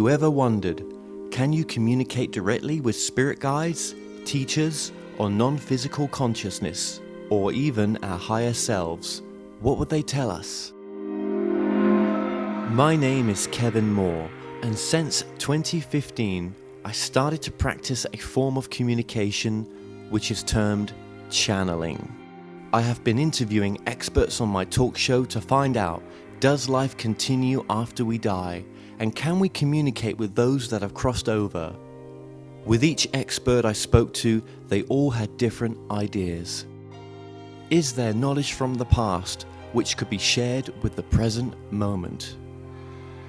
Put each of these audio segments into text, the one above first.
you ever wondered, can you communicate directly with spirit guides, teachers, or non-physical consciousness, or even our higher selves? What would they tell us? My name is Kevin Moore, and since 2015, I started to practice a form of communication which is termed channeling. I have been interviewing experts on my talk show to find out, does life continue after we die, and can we communicate with those that have crossed over? With each expert I spoke to, they all had different ideas. Is there knowledge from the past which could be shared with the present moment?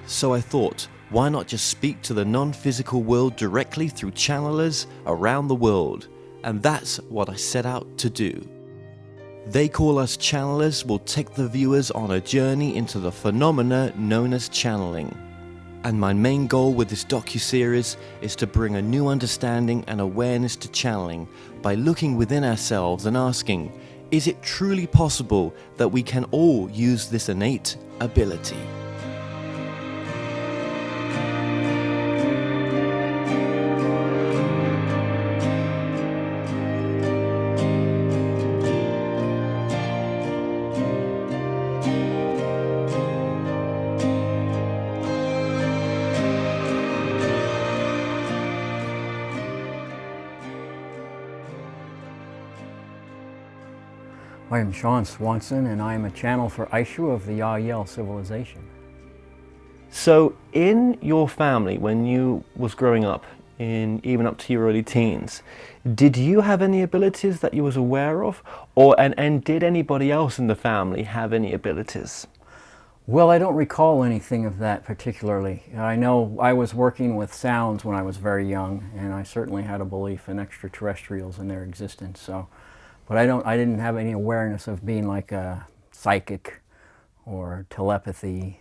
So I thought, why not just speak to the non-physical world directly through channelers around the world? And that's what I set out to do. They Call Us Channelers will take the viewers on a journey into the phenomena known as channeling. And my main goal with this docuseries is to bring a new understanding and awareness to channeling by looking within ourselves and asking, is it truly possible that we can all use this innate ability? I am Shaun Swanson, and I am a channel for Ishuwa of the Yahyel civilization. So in your family, when you was growing up, even up to your early teens, did you have any abilities that you was aware of? And did anybody else in the family have any abilities? Well, I don't recall anything of that particularly. I know I was working with sounds when I was very young, and I certainly had a belief in extraterrestrials and their existence. But I didn't have any awareness of being like a psychic or telepathy.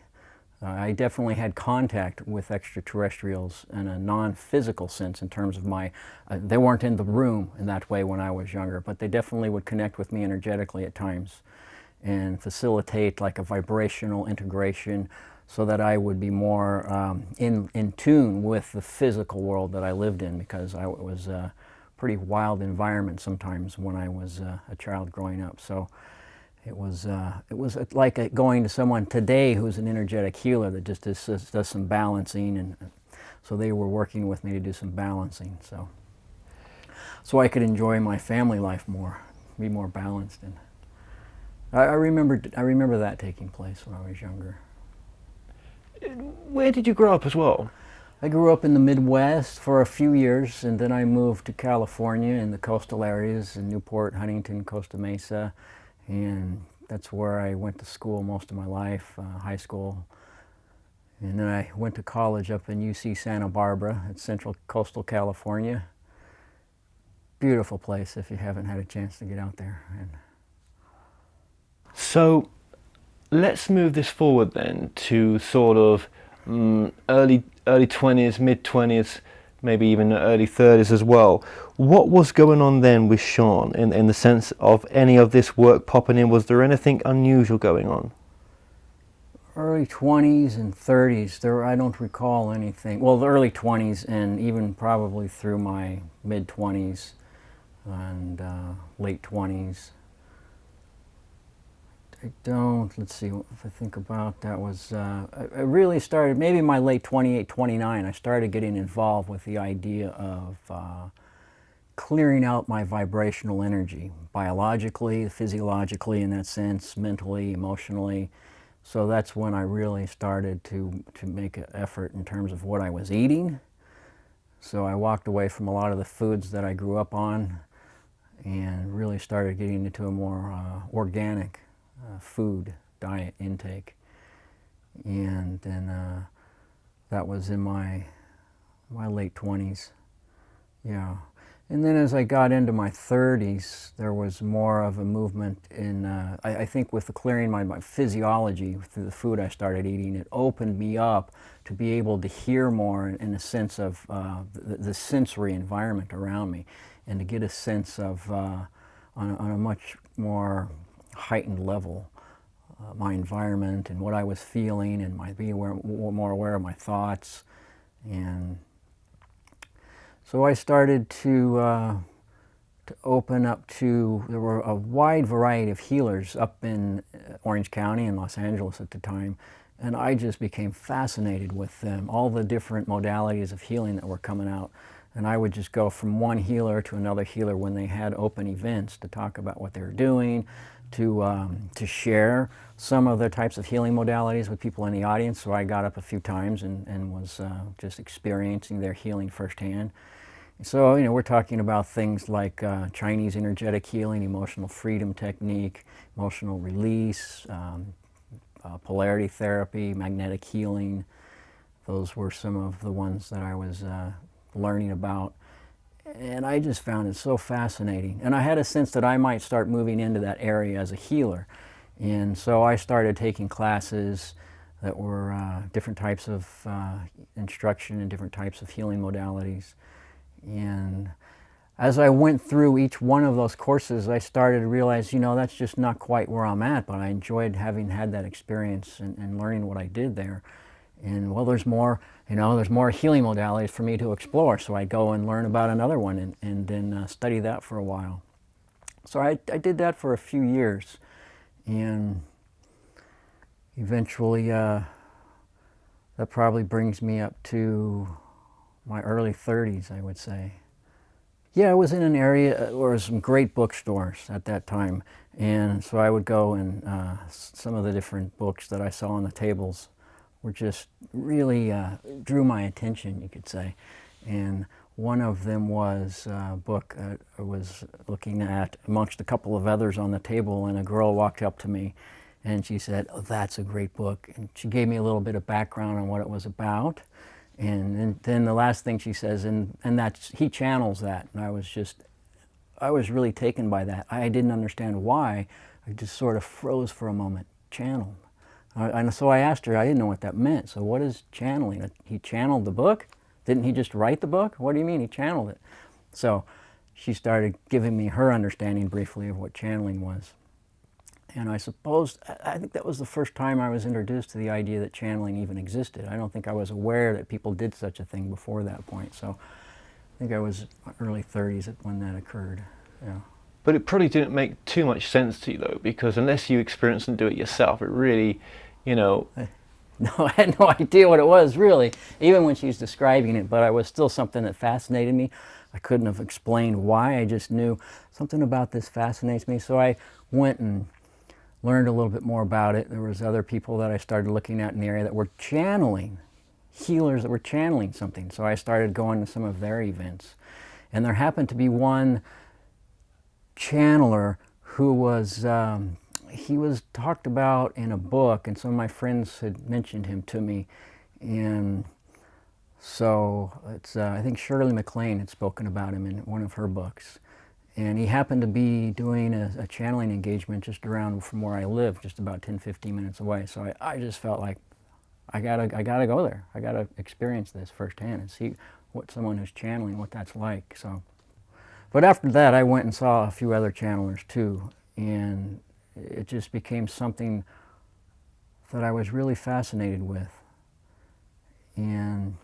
I definitely had contact with extraterrestrials in a non-physical sense in terms of they weren't in the room in that way when I was younger, but they definitely would connect with me energetically at times and facilitate like a vibrational integration so that I would be more in tune with the physical world that I lived in, because I was pretty wild environment sometimes when I was a child growing up. So it was like going to someone today who's an energetic healer that just does some balancing, and so they were working with me to do some balancing, so I could enjoy my family life more, be more balanced. And I remember that taking place when I was younger. Where did you grow up as well? I grew up in the Midwest for a few years, and then I moved to California in the coastal areas in Newport, Huntington, Costa Mesa, and that's where I went to school most of my life, high school. And then I went to college up in UC Santa Barbara at Central Coastal California. Beautiful place if you haven't had a chance to get out there. So let's move this forward then to sort of early 20s, mid 20s, maybe even early 30s as well. What was going on then with Shaun in the sense of any of this work popping in? Was there anything unusual going on? Early 20s and 30s, I don't recall anything. Well, the early 20s and even probably through my mid 20s and late 20s. Let's see, if I think about that was, I really started, maybe my late 28, 29, I started getting involved with the idea of clearing out my vibrational energy, biologically, physiologically in that sense, mentally, emotionally. So that's when I really started to make an effort in terms of what I was eating. So I walked away from a lot of the foods that I grew up on and really started getting into a more organic food diet intake, and then that was in my late 20s, yeah. And then as I got into my 30s, there was more of a movement in, I think with the clearing my physiology through the food I started eating, it opened me up to be able to hear more in a sense of the sensory environment around me, and to get a sense of, on a much more heightened level, my environment and what I was feeling, and being more aware of my thoughts, And so I started to open up to, there were a wide variety of healers up in Orange County and Los Angeles at the time, and I just became fascinated with them, all the different modalities of healing that were coming out. And I would just go from one healer to another healer when they had open events to talk about what they were doing, to share some of the types of healing modalities with people in the audience. So I got up a few times and was just experiencing their healing firsthand. So, you know, we're talking about things like Chinese energetic healing, emotional freedom technique, emotional release, polarity therapy, magnetic healing. Those were some of the ones that I was learning about. And I just found it so fascinating. And I had a sense that I might start moving into that area as a healer. And so I started taking classes that were different types of instruction and different types of healing modalities. And as I went through each one of those courses, I started to realize, you know, that's just not quite where I'm at, but I enjoyed having had that experience and learning what I did there. And well, there's more, you know, there's more healing modalities for me to explore. So I go and learn about another one and then study that for a while. So I did that for a few years. And eventually, that probably brings me up to my early 30s, I would say. Yeah, I was in an area where there were some great bookstores at that time. And so I would go and some of the different books that I saw on the tables were just really drew my attention, you could say. And one of them was a book I was looking at amongst a couple of others on the table, and a girl walked up to me and she said, "Oh, that's a great book." And she gave me a little bit of background on what it was about. And then the last thing she says, and that's, he channels that. And I was really taken by that. I didn't understand why. I just sort of froze for a moment. Channeled. And so I asked her, I didn't know what that meant. So what is channeling? He channeled the book? Didn't he just write the book? What do you mean he channeled it? So she started giving me her understanding briefly of what channeling was. And I think that was the first time I was introduced to the idea that channeling even existed. I don't think I was aware that people did such a thing before that point. So I think I was early 30s when that occurred. Yeah. But it probably didn't make too much sense to you, though, because unless you experience and do it yourself, it really, you know... No, I had no idea what it was, really, even when she's describing it, but it was still something that fascinated me. I couldn't have explained why. I just knew something about this fascinates me. So I went and learned a little bit more about it. There was other people that I started looking at in the area that were channeling, healers that were channeling something. So I started going to some of their events. And there happened to be one channeler who was, he was talked about in a book, and some of my friends had mentioned him to me. And so it's, I think Shirley MacLaine had spoken about him in one of her books. And he happened to be doing a channeling engagement just around from where I live, just about 10-15 minutes away. So I just felt like I gotta go there. I gotta experience this firsthand and see what someone who's channeling, what that's like. So, but after that, I went and saw a few other channelers too, and it just became something that I was really fascinated with. And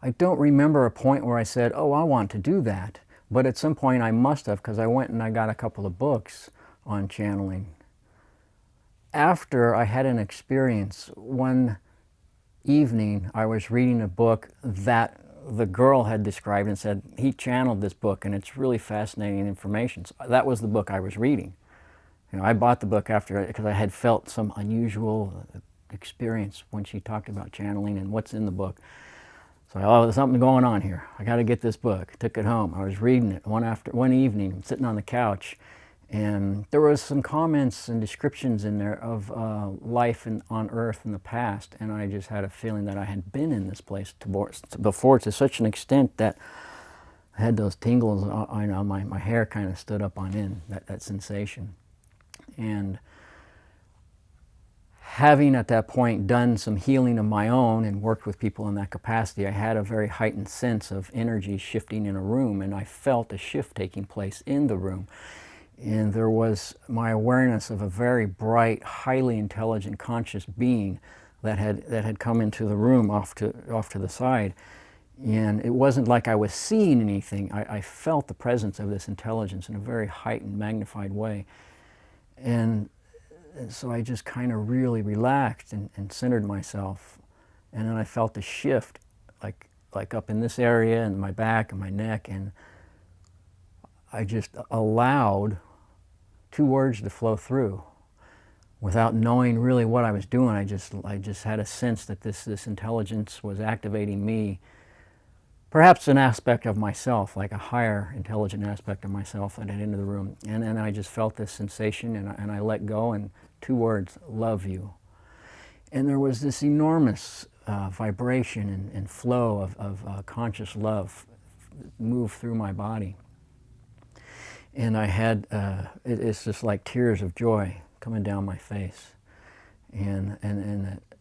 I don't remember a point where I said, "Oh, I want to do that." But at some point I must have, because I went and I got a couple of books on channeling. After I had an experience, one evening I was reading a book that the girl had described and said, he channeled this book and it's really fascinating information. So that was the book I was reading. You know, I bought the book after, because I had felt some unusual experience when she talked about channeling and what's in the book. So, oh, there's something going on here. I got to get this book. I took it home. I was reading it one evening, sitting on the couch, and there was some comments and descriptions in there of life on Earth in the past, and I just had a feeling that I had been in this place before to such an extent that I had those tingles. I know my hair kind of stood up on end. That sensation, and having at that point done some healing of my own and worked with people in that capacity, I had a very heightened sense of energy shifting in a room, and I felt a shift taking place in the room. And there was my awareness of a very bright, highly intelligent, conscious being that had come into the room off to the side. And it wasn't like I was seeing anything. I felt the presence of this intelligence in a very heightened, magnified way. And so I just kind of really relaxed and centered myself. And then I felt a shift, like up in this area and my back and my neck. And I just allowed 2 words to flow through without knowing really what I was doing. I just had a sense that this intelligence was activating me. Perhaps an aspect of myself, like a higher intelligent aspect of myself that had entered the room. And then I just felt this sensation, and I let go, and 2 words, love you. And there was this enormous vibration and flow of conscious love move through my body. And I had, it's just like tears of joy coming down my face. And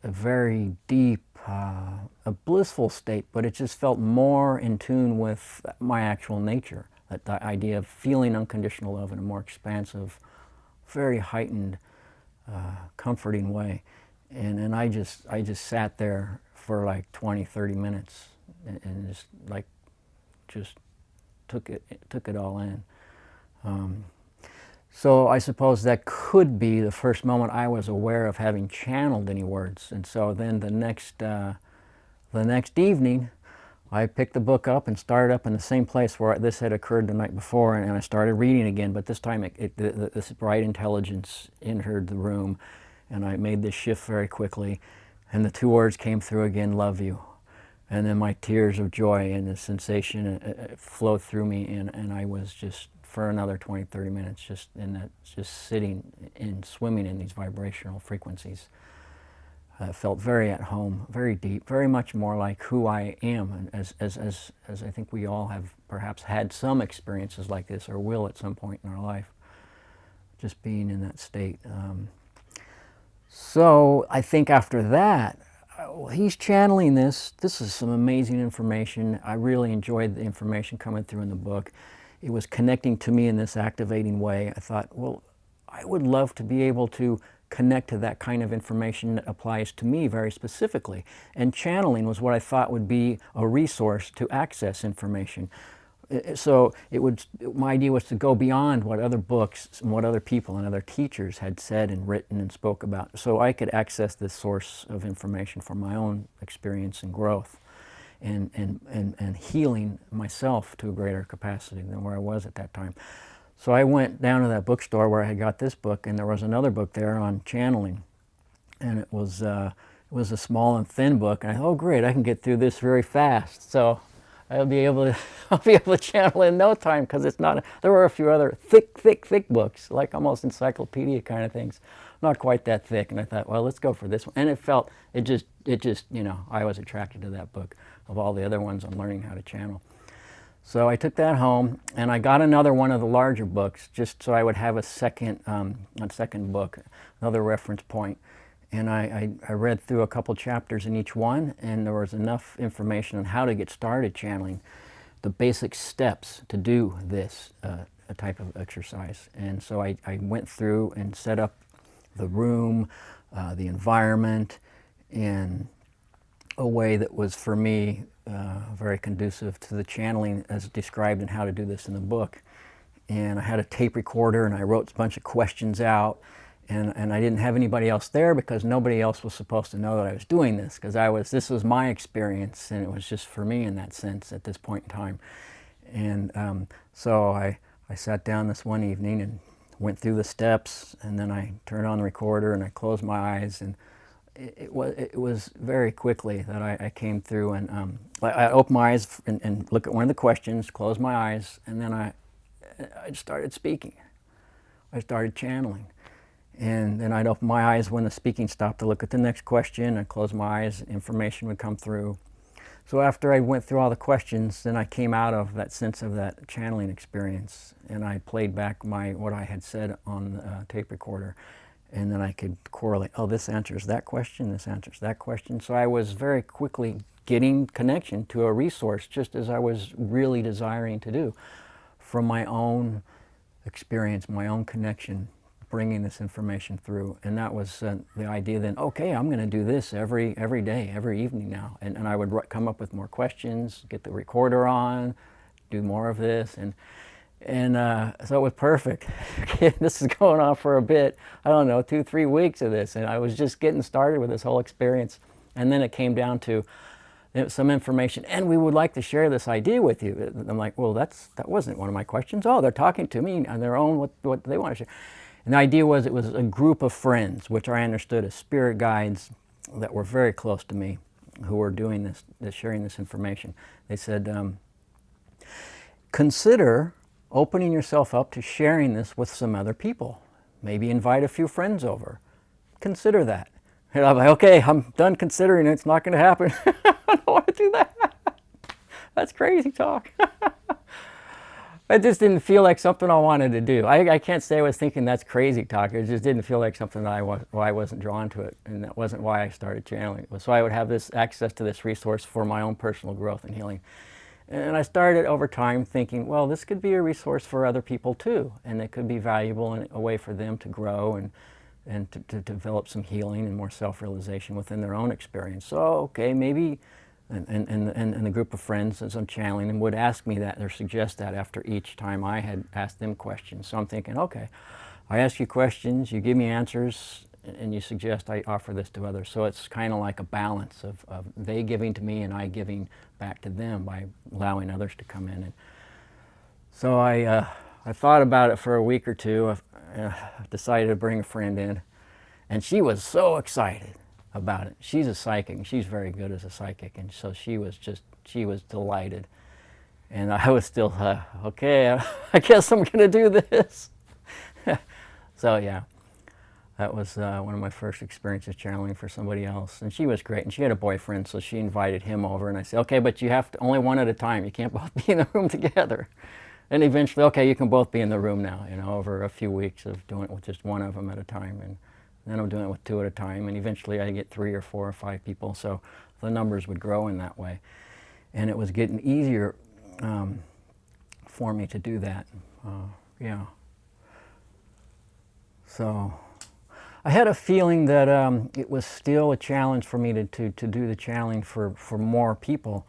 a very deep, a blissful state, but it just felt more in tune with my actual nature. That the idea of feeling unconditional love in a more expansive, very heightened, comforting way. And I just sat there for like 20, 30 minutes and just took it all in. So I suppose that could be the first moment I was aware of having channeled any words. And so then the next evening, I picked the book up and started up in the same place where this had occurred the night before, and I started reading again. But this time, this bright intelligence entered the room, and I made this shift very quickly. And the 2 words came through again, love you. And then my tears of joy and the sensation flowed through me, and I was just, for another 20, 30 minutes, just sitting and swimming in these vibrational frequencies. I felt very at home, very deep, very much more like who I am, and as I think we all have perhaps had some experiences like this, or will at some point in our life, just being in that state. So I think after that, he's channeling this. This is some amazing information. I really enjoyed the information coming through in the book. It was connecting to me in this activating way. I thought, well, I would love to be able to connect to that kind of information that applies to me very specifically. And channeling was what I thought would be a resource to access information. So my idea was to go beyond what other books and what other people and other teachers had said and written and spoke about, so I could access this source of information for my own experience and growth and healing myself to a greater capacity than where I was at that time. So I went down to that bookstore where I had got this book, and there was another book there on channeling, and it was a small and thin book, and I thought, oh great, I can get through this very fast. So I'll be able to channel in no time, because it's not. There were a few other thick books, like almost encyclopedia kind of things, not quite that thick. And I thought, well, let's go for this one. And it just I was attracted to that book of all the other ones on learning how to channel. So I took that home, and I got another one of the larger books, just so I would have a second book, another reference point. And I read through a couple chapters in each one, and there was enough information on how to get started channeling, the basic steps to do this type of exercise. And so I went through and set up the room, the environment, in a way that was, for me, very conducive to the channeling as described in How to Do This in the book. And I had a tape recorder, and I wrote a bunch of questions out. And I didn't have anybody else there, because nobody else was supposed to know that I was doing this, because this was my experience, and it was just for me in that sense at this point in time. And so I sat down this one evening and went through the steps, and then I turned on the recorder and I closed my eyes, and it was very quickly that I came through, and I opened my eyes and looked at one of the questions, closed my eyes, and then I started speaking. I started channeling. And then I'd open my eyes when the speaking stopped to look at the next question. I'd close my eyes, information would come through. So after I went through all the questions, then I came out of that sense of that channeling experience, and I played back what I had said on the tape recorder. And then I could correlate, oh, this answers that question, this answers that question. So I was very quickly getting connection to a resource, just as I was really desiring to do, from my own experience, my own connection bringing this information through. And that was the idea then, okay, I'm going to do this every day, every evening now. And I would come up with more questions, get the recorder on, do more of this. And so it was perfect. This is going on for a bit, I don't know, 2-3 weeks of this. And I was just getting started with this whole experience. And then it came down to some information, and we would like to share this idea with you. I'm like, well, that wasn't one of my questions. Oh, they're talking to me on their own, what they want to share. And the idea was it was a group of friends, which I understood as spirit guides that were very close to me, who were doing this sharing this information. They said, consider opening yourself up to sharing this with some other people. Maybe invite a few friends over. Consider that. And I'm like, okay, I'm done considering it. It's not going to happen. I don't want to do that. That's crazy talk. It just didn't feel like something I wanted to do. I can't say I was thinking that's crazy talk. It just didn't feel like something that I wasn't drawn to it. And that wasn't why I started channeling. It was so I would have this access to this resource for my own personal growth and healing. And I started over time thinking, well, this could be a resource for other people too. And it could be valuable and a way for them to grow and to develop some healing and more self-realization within their own experience. So, okay, maybe, and the group of friends as I'm channeling them would ask me that or suggest that after each time I had asked them questions. So I'm thinking, okay, I ask you questions, you give me answers, and you suggest I offer this to others. So it's kind of like a balance of they giving to me and I giving back to them by allowing others to come in. And so I thought about it for a week or two. I decided to bring a friend in, and she was so excited about it. She's a psychic, and she's very good as a psychic, and so she was delighted. And I was still, okay, I guess I'm going to do this. So yeah, that was one of my first experiences channeling for somebody else, and she was great, and she had a boyfriend, so she invited him over, and I said, okay, but you have to, only one at a time. You can't both be in the room together. And eventually, okay, you can both be in the room now, over a few weeks of doing it with just one of them at a time. And then I'm doing it with 2 at a time. And eventually I get 3 or 4 or 5 people. So the numbers would grow in that way. And it was getting easier for me to do that. Yeah. So I had a feeling that it was still a challenge for me to do the channeling for more people.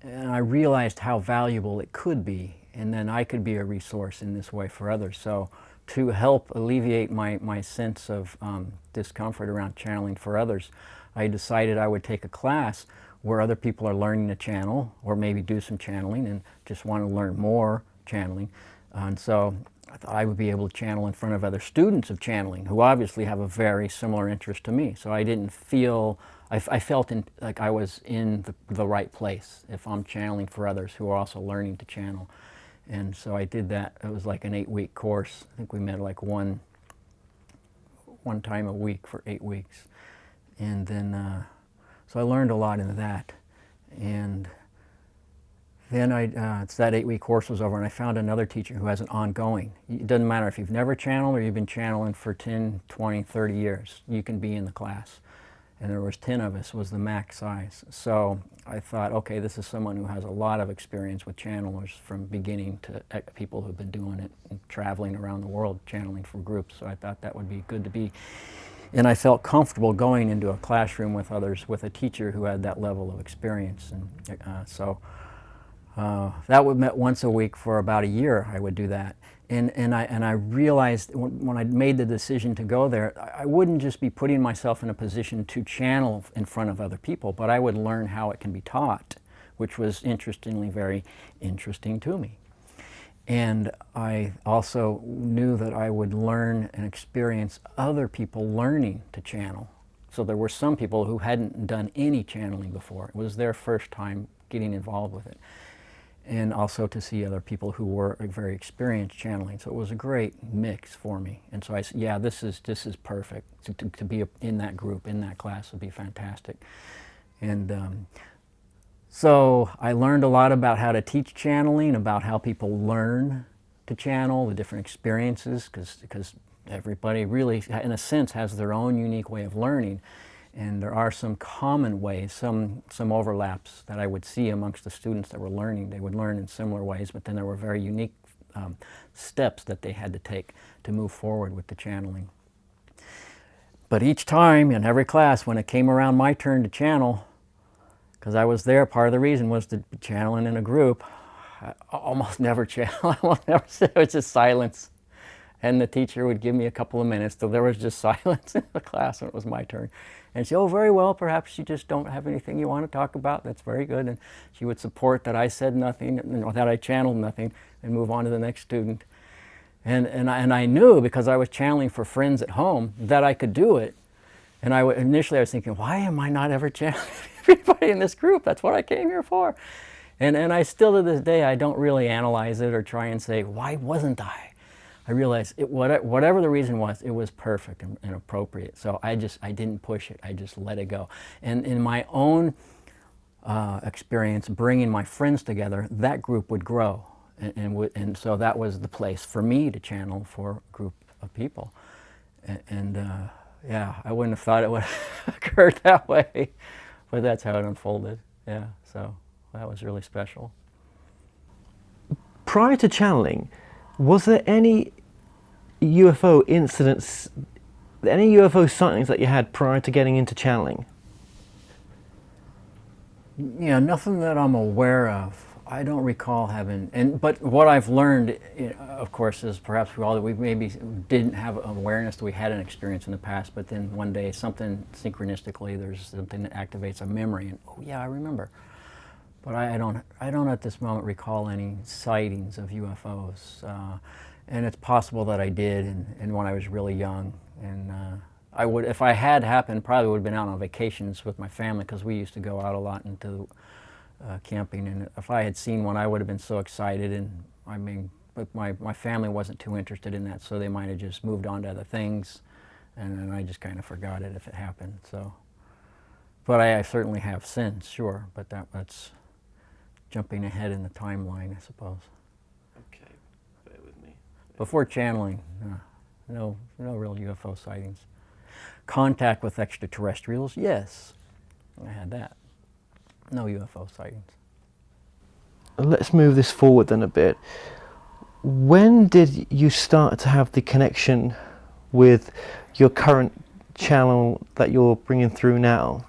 And I realized how valuable it could be. And then I could be a resource in this way for others. So to help alleviate my sense of discomfort around channeling for others, I decided I would take a class where other people are learning to channel, or maybe do some channeling and just want to learn more channeling. And so I thought I would be able to channel in front of other students of channeling who obviously have a very similar interest to me. So I didn't feel, I felt like I was in the right place if I'm channeling for others who are also learning to channel. And so I did that. It was like an 8-week course. I think we met like one time a week for 8 weeks. And then, so I learned a lot in that. And then it's that 8-week course was over, and I found another teacher who has an ongoing. It doesn't matter if you've never channeled or you've been channeling for 10, 20, 30 years. You can be in the class. And there was 10 of us was the max size. So I thought, okay, this is someone who has a lot of experience with channelers from beginning to people who've been doing it and traveling around the world channeling for groups. So I thought that would be good to be. And I felt comfortable going into a classroom with others with a teacher who had that level of experience. And so that would met once a week for about a year. I would do that. And I realized when I made the decision to go there, I wouldn't just be putting myself in a position to channel in front of other people, but I would learn how it can be taught, which was interestingly very interesting to me. And I also knew that I would learn and experience other people learning to channel. So there were some people who hadn't done any channeling before. It was their first time getting involved with it. And also to see other people who were very experienced channeling. So it was a great mix for me. And so I said, yeah, this is perfect. To be in that group, in that class would be fantastic. And so I learned a lot about how to teach channeling, about how people learn to channel, the different experiences, because everybody really, in a sense, has their own unique way of learning. And there are some common ways, some overlaps that I would see amongst the students that were learning. They would learn in similar ways, but then there were very unique steps that they had to take to move forward with the channeling. But each time in every class, when it came around my turn to channel, because I was there, part of the reason was to be channeling in a group, I almost never channel. I almost never said, it was just silence. And the teacher would give me a couple of minutes till there was just silence in the class when it was my turn. And she'd, oh, very well, perhaps you just don't have anything you want to talk about. That's very good. And she would support that I said nothing, or that I channeled nothing, and move on to the next student. And I knew, because I was channeling for friends at home, that I could do it. And initially I was thinking, why am I not ever channeling everybody in this group? That's what I came here for. And I still to this day, I don't really analyze it or try and say, why wasn't I? I realized whatever the reason was, it was perfect and appropriate. So I didn't push it, I just let it go. And in my own experience, bringing my friends together, that group would grow. And so that was the place for me to channel for a group of people. Yeah, I wouldn't have thought it would have occurred that way, but that's how it unfolded. Yeah, so that was really special. Prior to channeling, was there any UFO incidents, any UFO sightings that you had prior to getting into channeling? Yeah, nothing that I'm aware of. I don't recall having, but what I've learned, of course, is perhaps we maybe didn't have awareness that we had an experience in the past, but then one day something synchronistically, there's something that activates a memory, and oh yeah, I remember. But I don't at this moment recall any sightings of UFOs, and it's possible that I did, and when I was really young, and I would, if I had happened, probably would have been out on vacations with my family, because we used to go out a lot into camping, and if I had seen one, I would have been so excited. And I mean, but my family wasn't too interested in that, so they might have just moved on to other things, and then I just kind of forgot it if it happened. So, but I certainly have since, sure, but that's jumping ahead in the timeline, I suppose. Okay, bear with me. Before channeling, no real UFO sightings. Contact with extraterrestrials, yes, I had that. No UFO sightings. Let's move this forward then a bit. When did you start to have the connection with your current channel that you're bringing through now?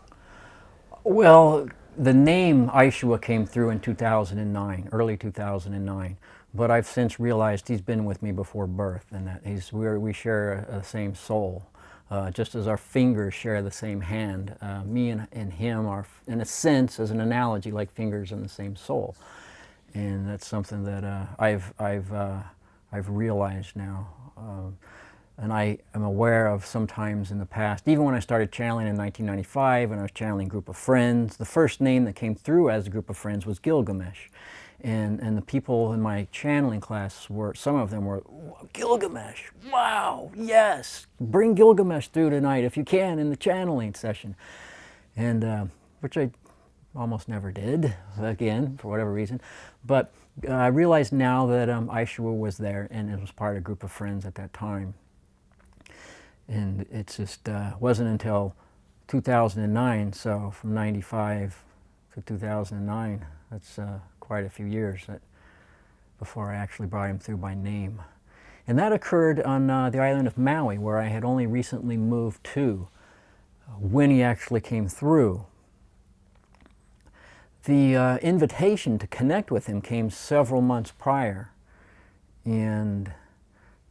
Well, the name Ishuwa came through in 2009, early 2009, but I've since realized he's been with me before birth, and that we share the same soul. Just as our fingers share the same hand, me and him are, in a sense, as an analogy, like fingers in the same soul, and that's something that I've realized now, and I am aware of sometimes in the past. Even when I started channeling in 1995, and I was channeling a group of friends, the first name that came through as a group of friends was Gilgamesh. And the people in my channeling class some of them were, Gilgamesh, wow, yes, bring Gilgamesh through tonight if you can in the channeling session. And which I almost never did, again, for whatever reason. But I realize now that Ishuwa was there, and it was part of a group of friends at that time. And it just wasn't until 2009, so from 95 to 2009, that's quite a few years before I actually brought him through by name. And that occurred on the island of Maui, where I had only recently moved to, when he actually came through. The invitation to connect with him came several months prior, and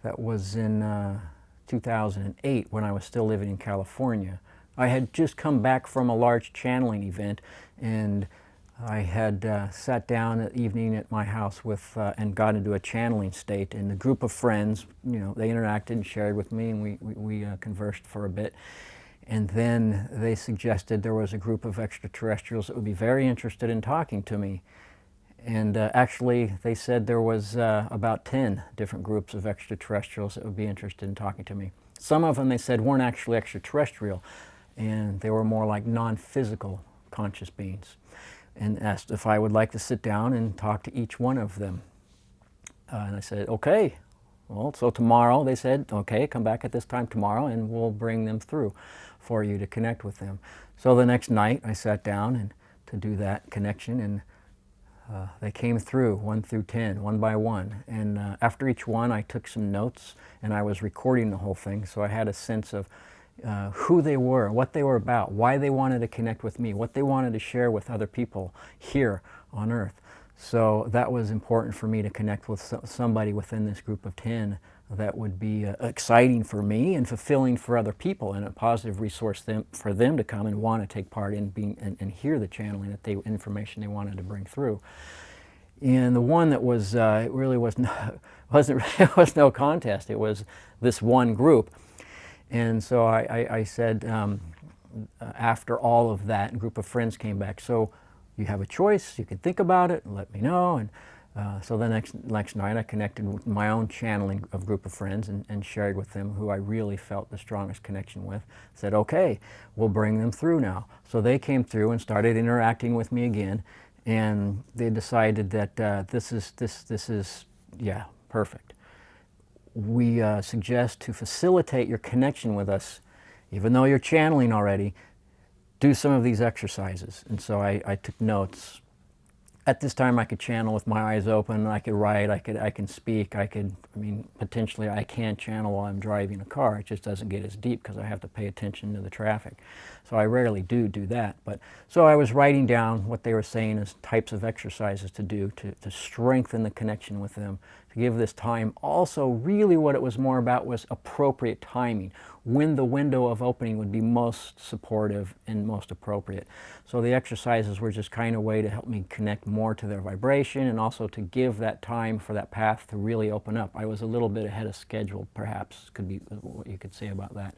that was in 2008, when I was still living in California. I had just come back from a large channeling event, and I had sat down at evening at my house and got into a channeling state, and a group of friends, they interacted and shared with me, and we conversed for a bit. And then they suggested there was a group of extraterrestrials that would be very interested in talking to me. And actually, they said there was about 10 different groups of extraterrestrials that would be interested in talking to me. Some of them, they said, weren't actually extraterrestrial, and they were more like non-physical conscious beings, and asked if I would like to sit down and talk to each one of them. And I said, okay. Well, so tomorrow, they said, okay, come back at this time tomorrow, and we'll bring them through for you to connect with them. So the next night, I sat down to do that connection, and They came through 1 through 10, one by one. And after each one, I took some notes, and I was recording the whole thing, so I had a sense of who they were, what they were about, why they wanted to connect with me, what they wanted to share with other people here on Earth. So that was important for me to connect with somebody within this group of 10 that would be exciting for me and fulfilling for other people, and a positive resource for them to come and want to take part in and hear the channeling information they wanted to bring through. And the one that was it really was it was no contest. It was this one group, and so I said after all of that, a group of friends came back. So you have a choice. You can think about it and let me know. And so the next night, I connected with my own channeling of group of friends and shared with them who I really felt the strongest connection with. Said, okay, we'll bring them through now. So they came through and started interacting with me again, and they decided that this is yeah, perfect. We suggest to facilitate your connection with us, even though you're channeling already, do some of these exercises. And so I took notes. At this time, I could channel with my eyes open. I could write. I can speak. I mean, potentially, I can channel while I'm driving a car. It just doesn't get as deep because I have to pay attention to the traffic. So I rarely do that. But so I was writing down what they were saying as types of exercises to do to strengthen the connection with them, to give this time. Also, really, what it was more about was appropriate timing, when the window of opening would be most supportive and most appropriate. So the exercises were just kind of a way to help me connect more to their vibration, and also to give that time for that path to really open up. I was a little bit ahead of schedule, perhaps, could be what you could say about that.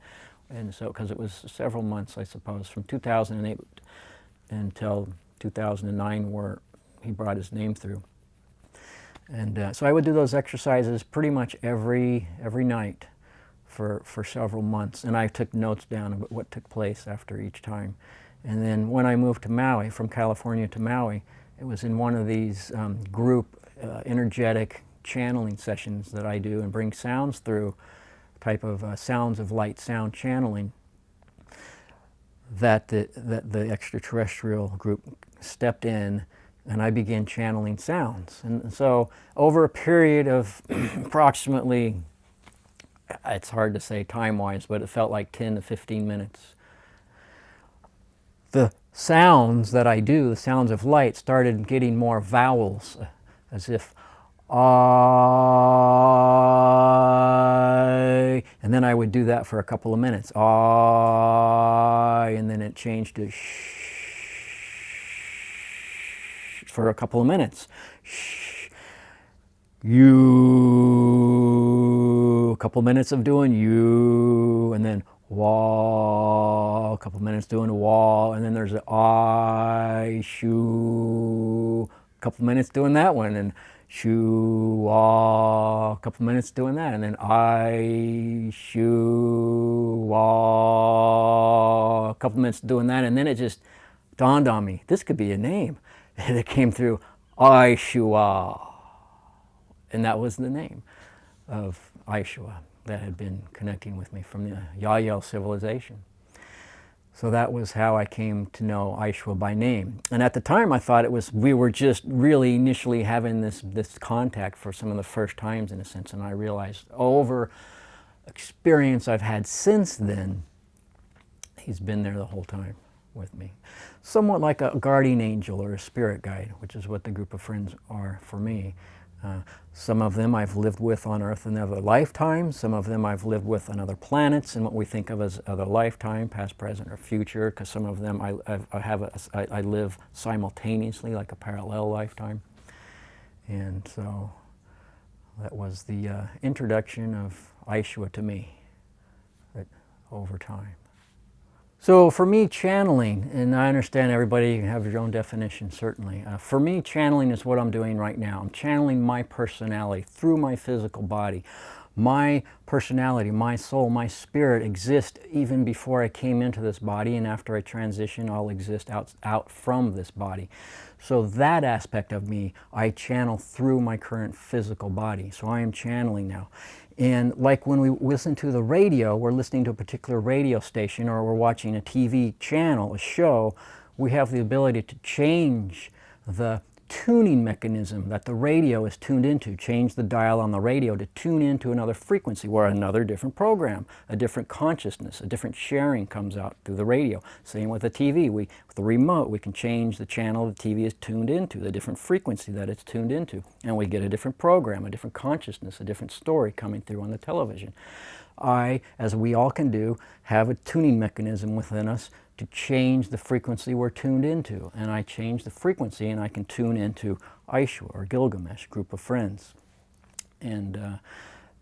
And so, because it was several months, I suppose, from 2008 until 2009, where he brought his name through. And so I would do those exercises pretty much every night for several months, and I took notes down about what took place after each time. And then when I moved to Maui, from California to Maui, it was in one of these group energetic channeling sessions that I do and bring sounds through, type of sounds of light sound channeling, that the extraterrestrial group stepped in, and I began channeling sounds. And so over a period of approximately, it's hard to say time-wise, but it felt like 10 to 15 minutes. The sounds that I do, the sounds of light, started getting more vowels, as if I, and then I would do that for a couple of minutes. I, and then it changed to shh for a couple of minutes. Shh. You, a couple minutes of doing you, and then wah, a couple minutes doing wah, and then there's an I, shoo, a couple minutes doing that one, and shoo, wah, a couple minutes doing that, and then I, shoo, wah, a couple minutes doing that, and then it just dawned on me, this could be a name. And it came through, Ishuwa. And that was the name of Ishuwa that had been connecting with me from the Yahyel civilization. So that was how I came to know Ishuwa by name. And at the time I thought it was, we were just really initially having this contact for some of the first times, in a sense. And I realized over experience I've had since then, he's been there the whole time with me. Somewhat like a guardian angel or a spirit guide, which is what the group of friends are for me. Some of them I've lived with on Earth in other lifetimes. Some of them I've lived with on other planets in what we think of as other lifetime, past, present, or future. Because some of them I live simultaneously, like a parallel lifetime. And so that was the introduction of Ishuwa to me over time. So for me, channeling, and I understand everybody can have your own definition, certainly. For me, channeling is what I'm doing right now. I'm channeling my personality through my physical body. My personality, my soul, my spirit exist even before I came into this body, and after I transition, I'll exist out from this body. So that aspect of me, I channel through my current physical body. So I am channeling now. And like when we listen to the radio, we're listening to a particular radio station, or we're watching a TV channel, a show, we have the ability to change the tuning mechanism that the radio is tuned into. Change the dial on the radio to tune into another frequency where another different program, a different consciousness, a different sharing comes out through the radio. Same with the TV. With the remote, we can change the channel the TV is tuned into, the different frequency that it's tuned into, and we get a different program, a different consciousness, a different story coming through on the television. I, as we all can do, have a tuning mechanism within us to change the frequency we're tuned into. And I change the frequency and I can tune into Ishuwa or Gilgamesh, group of friends. And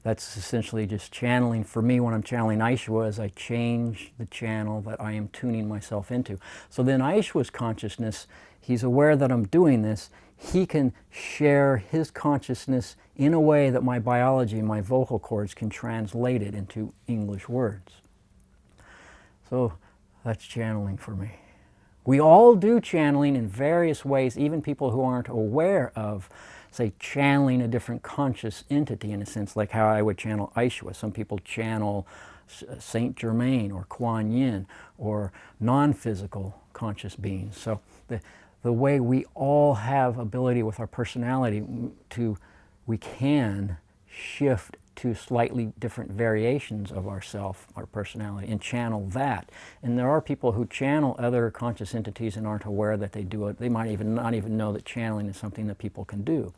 that's essentially just channeling. For me, when I'm channeling Ishuwa, is I change the channel that I am tuning myself into. So then Ishuwa's consciousness, he's aware that I'm doing this. He can share his consciousness in a way that my biology and my vocal cords can translate it into English words. So that's channeling for me. We all do channeling in various ways, even people who aren't aware of, say, channeling a different conscious entity, in a sense, like how I would channel Ishuwa. Some people channel Saint Germain or Kuan Yin or non-physical conscious beings. So the way we all have ability with our personality we can shift to slightly different variations of ourself, our personality, and channel that. And there are people who channel other conscious entities and aren't aware that they do it. They might even not even know that channeling is something that people can do.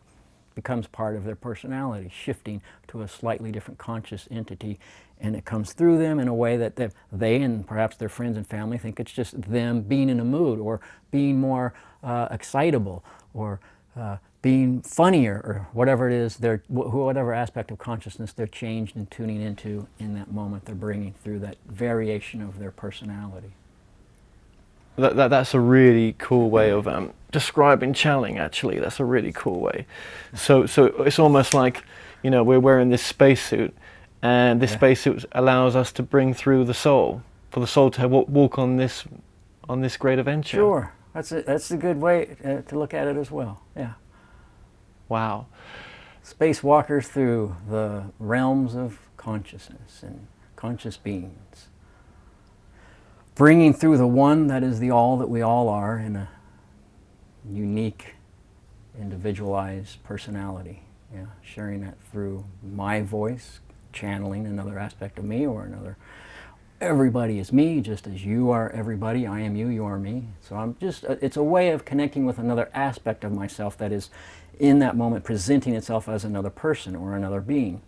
It becomes part of their personality, shifting to a slightly different conscious entity, and it comes through them in a way that they and perhaps their friends and family think it's just them being in a mood or being more excitable or being funnier or whatever it is, whatever aspect of consciousness they're changed and tuning into in that moment, they're bringing through that variation of their personality. That's a really cool way of describing channeling, actually. That's a really cool way. So it's almost like, we're wearing this spacesuit, and this spacesuit allows us to bring through the soul, for the soul to walk on this great adventure. Sure. That's a good way to look at it as well, yeah. Wow. Spacewalkers through the realms of consciousness and conscious beings. Bringing through the one that is the all that we all are in a unique, individualized personality. Yeah, sharing that through my voice, channeling another aspect of me or another. Everybody is me, just as you are everybody. I am you, you are me. So it's a way of connecting with another aspect of myself that is in that moment presenting itself as another person or another being.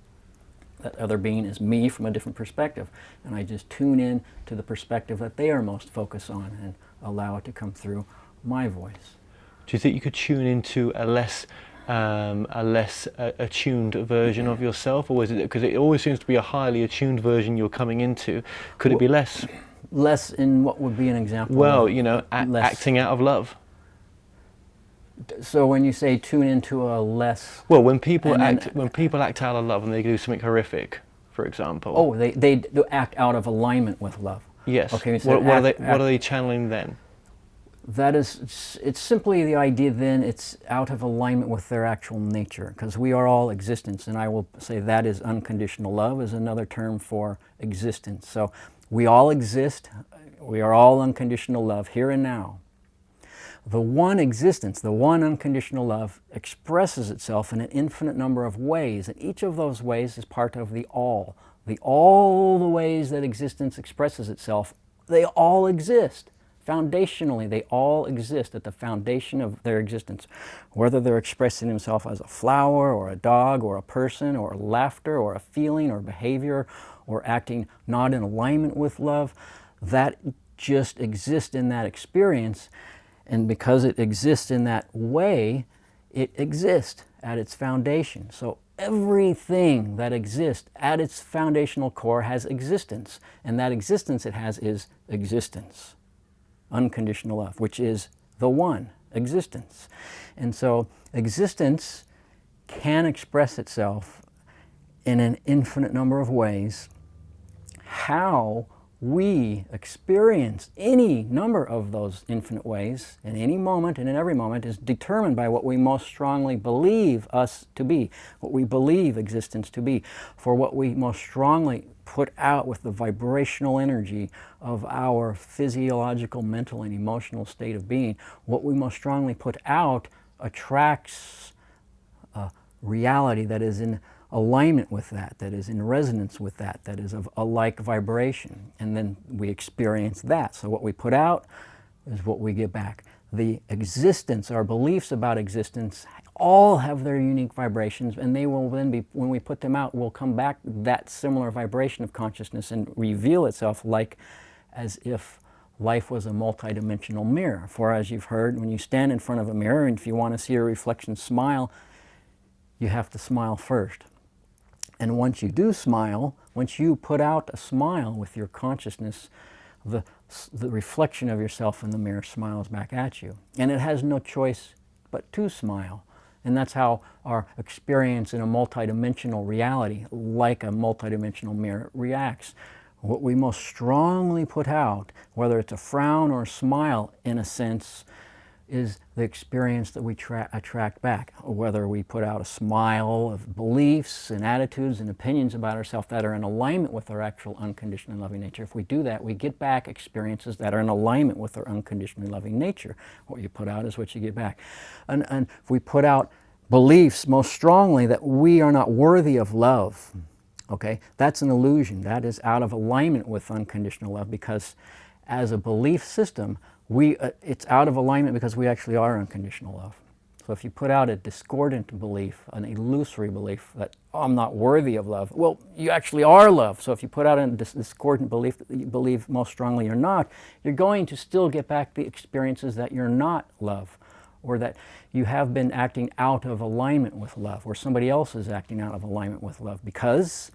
That other being is me from a different perspective. And I just tune in to the perspective that they are most focused on and allow it to come through my voice. Do you think you could tune into a less attuned version of yourself, or is it because it always seems to be a highly attuned version you're coming into? Could it be less? Less in what would be an example? Well, acting out of love. So when you say tune into a less... Well, when people act out of love and they do something horrific, for example. Oh, they do act out of alignment with love. Yes. Okay. What are they channeling then? It's simply the idea then it's out of alignment with their actual nature, because we are all existence, and I will say that is unconditional love is another term for existence. So we all exist, we are all unconditional love here and now. The one existence, the one unconditional love expresses itself in an infinite number of ways, and each of those ways is part of the all. All the ways that existence expresses itself, they all exist. Foundationally, they all exist at the foundation of their existence. Whether they're expressing themselves as a flower or a dog or a person or laughter or a feeling or behavior or acting not in alignment with love, that just exists in that experience. And because it exists in that way, it exists at its foundation. So everything that exists at its foundational core has existence. And that existence it has is existence. Unconditional love, which is the one, existence. And so existence can express itself in an infinite number of ways. How we experience any number of those infinite ways in any moment and in every moment is determined by what we most strongly believe us to be, what we believe existence to be. For what we most strongly put out with the vibrational energy of our physiological, mental, and emotional state of being, what we most strongly put out attracts reality that is in alignment with that, that is in resonance with that, that is of a like vibration. And then we experience that. So what we put out is what we get back. The existence, our beliefs about existence, all have their unique vibrations, and they will then be, when we put them out, will come back that similar vibration of consciousness and reveal itself like as if life was a multidimensional mirror. For as you've heard, when you stand in front of a mirror, and if you want to see your reflection smile, you have to smile first. And once you do smile, once you put out a smile with your consciousness, the reflection of yourself in the mirror smiles back at you. And it has no choice but to smile. And that's how our experience in a multidimensional reality, like a multidimensional mirror, reacts. What we most strongly put out, whether it's a frown or a smile in a sense, is the experience that we attract back. Whether we put out a smile of beliefs and attitudes and opinions about ourselves that are in alignment with our actual unconditionally loving nature. If we do that, we get back experiences that are in alignment with our unconditionally loving nature. What you put out is what you get back. And if we put out beliefs most strongly that we are not worthy of love, okay, that's an illusion. That is out of alignment with unconditional love, because as a belief system, it's out of alignment because we actually are unconditional love. So if you put out a discordant belief, an illusory belief that, oh, I'm not worthy of love, well, you actually are love. So if you put out a discordant belief that you believe most strongly you're not, you're going to still get back the experiences that you're not love, or that you have been acting out of alignment with love, or somebody else is acting out of alignment with love, because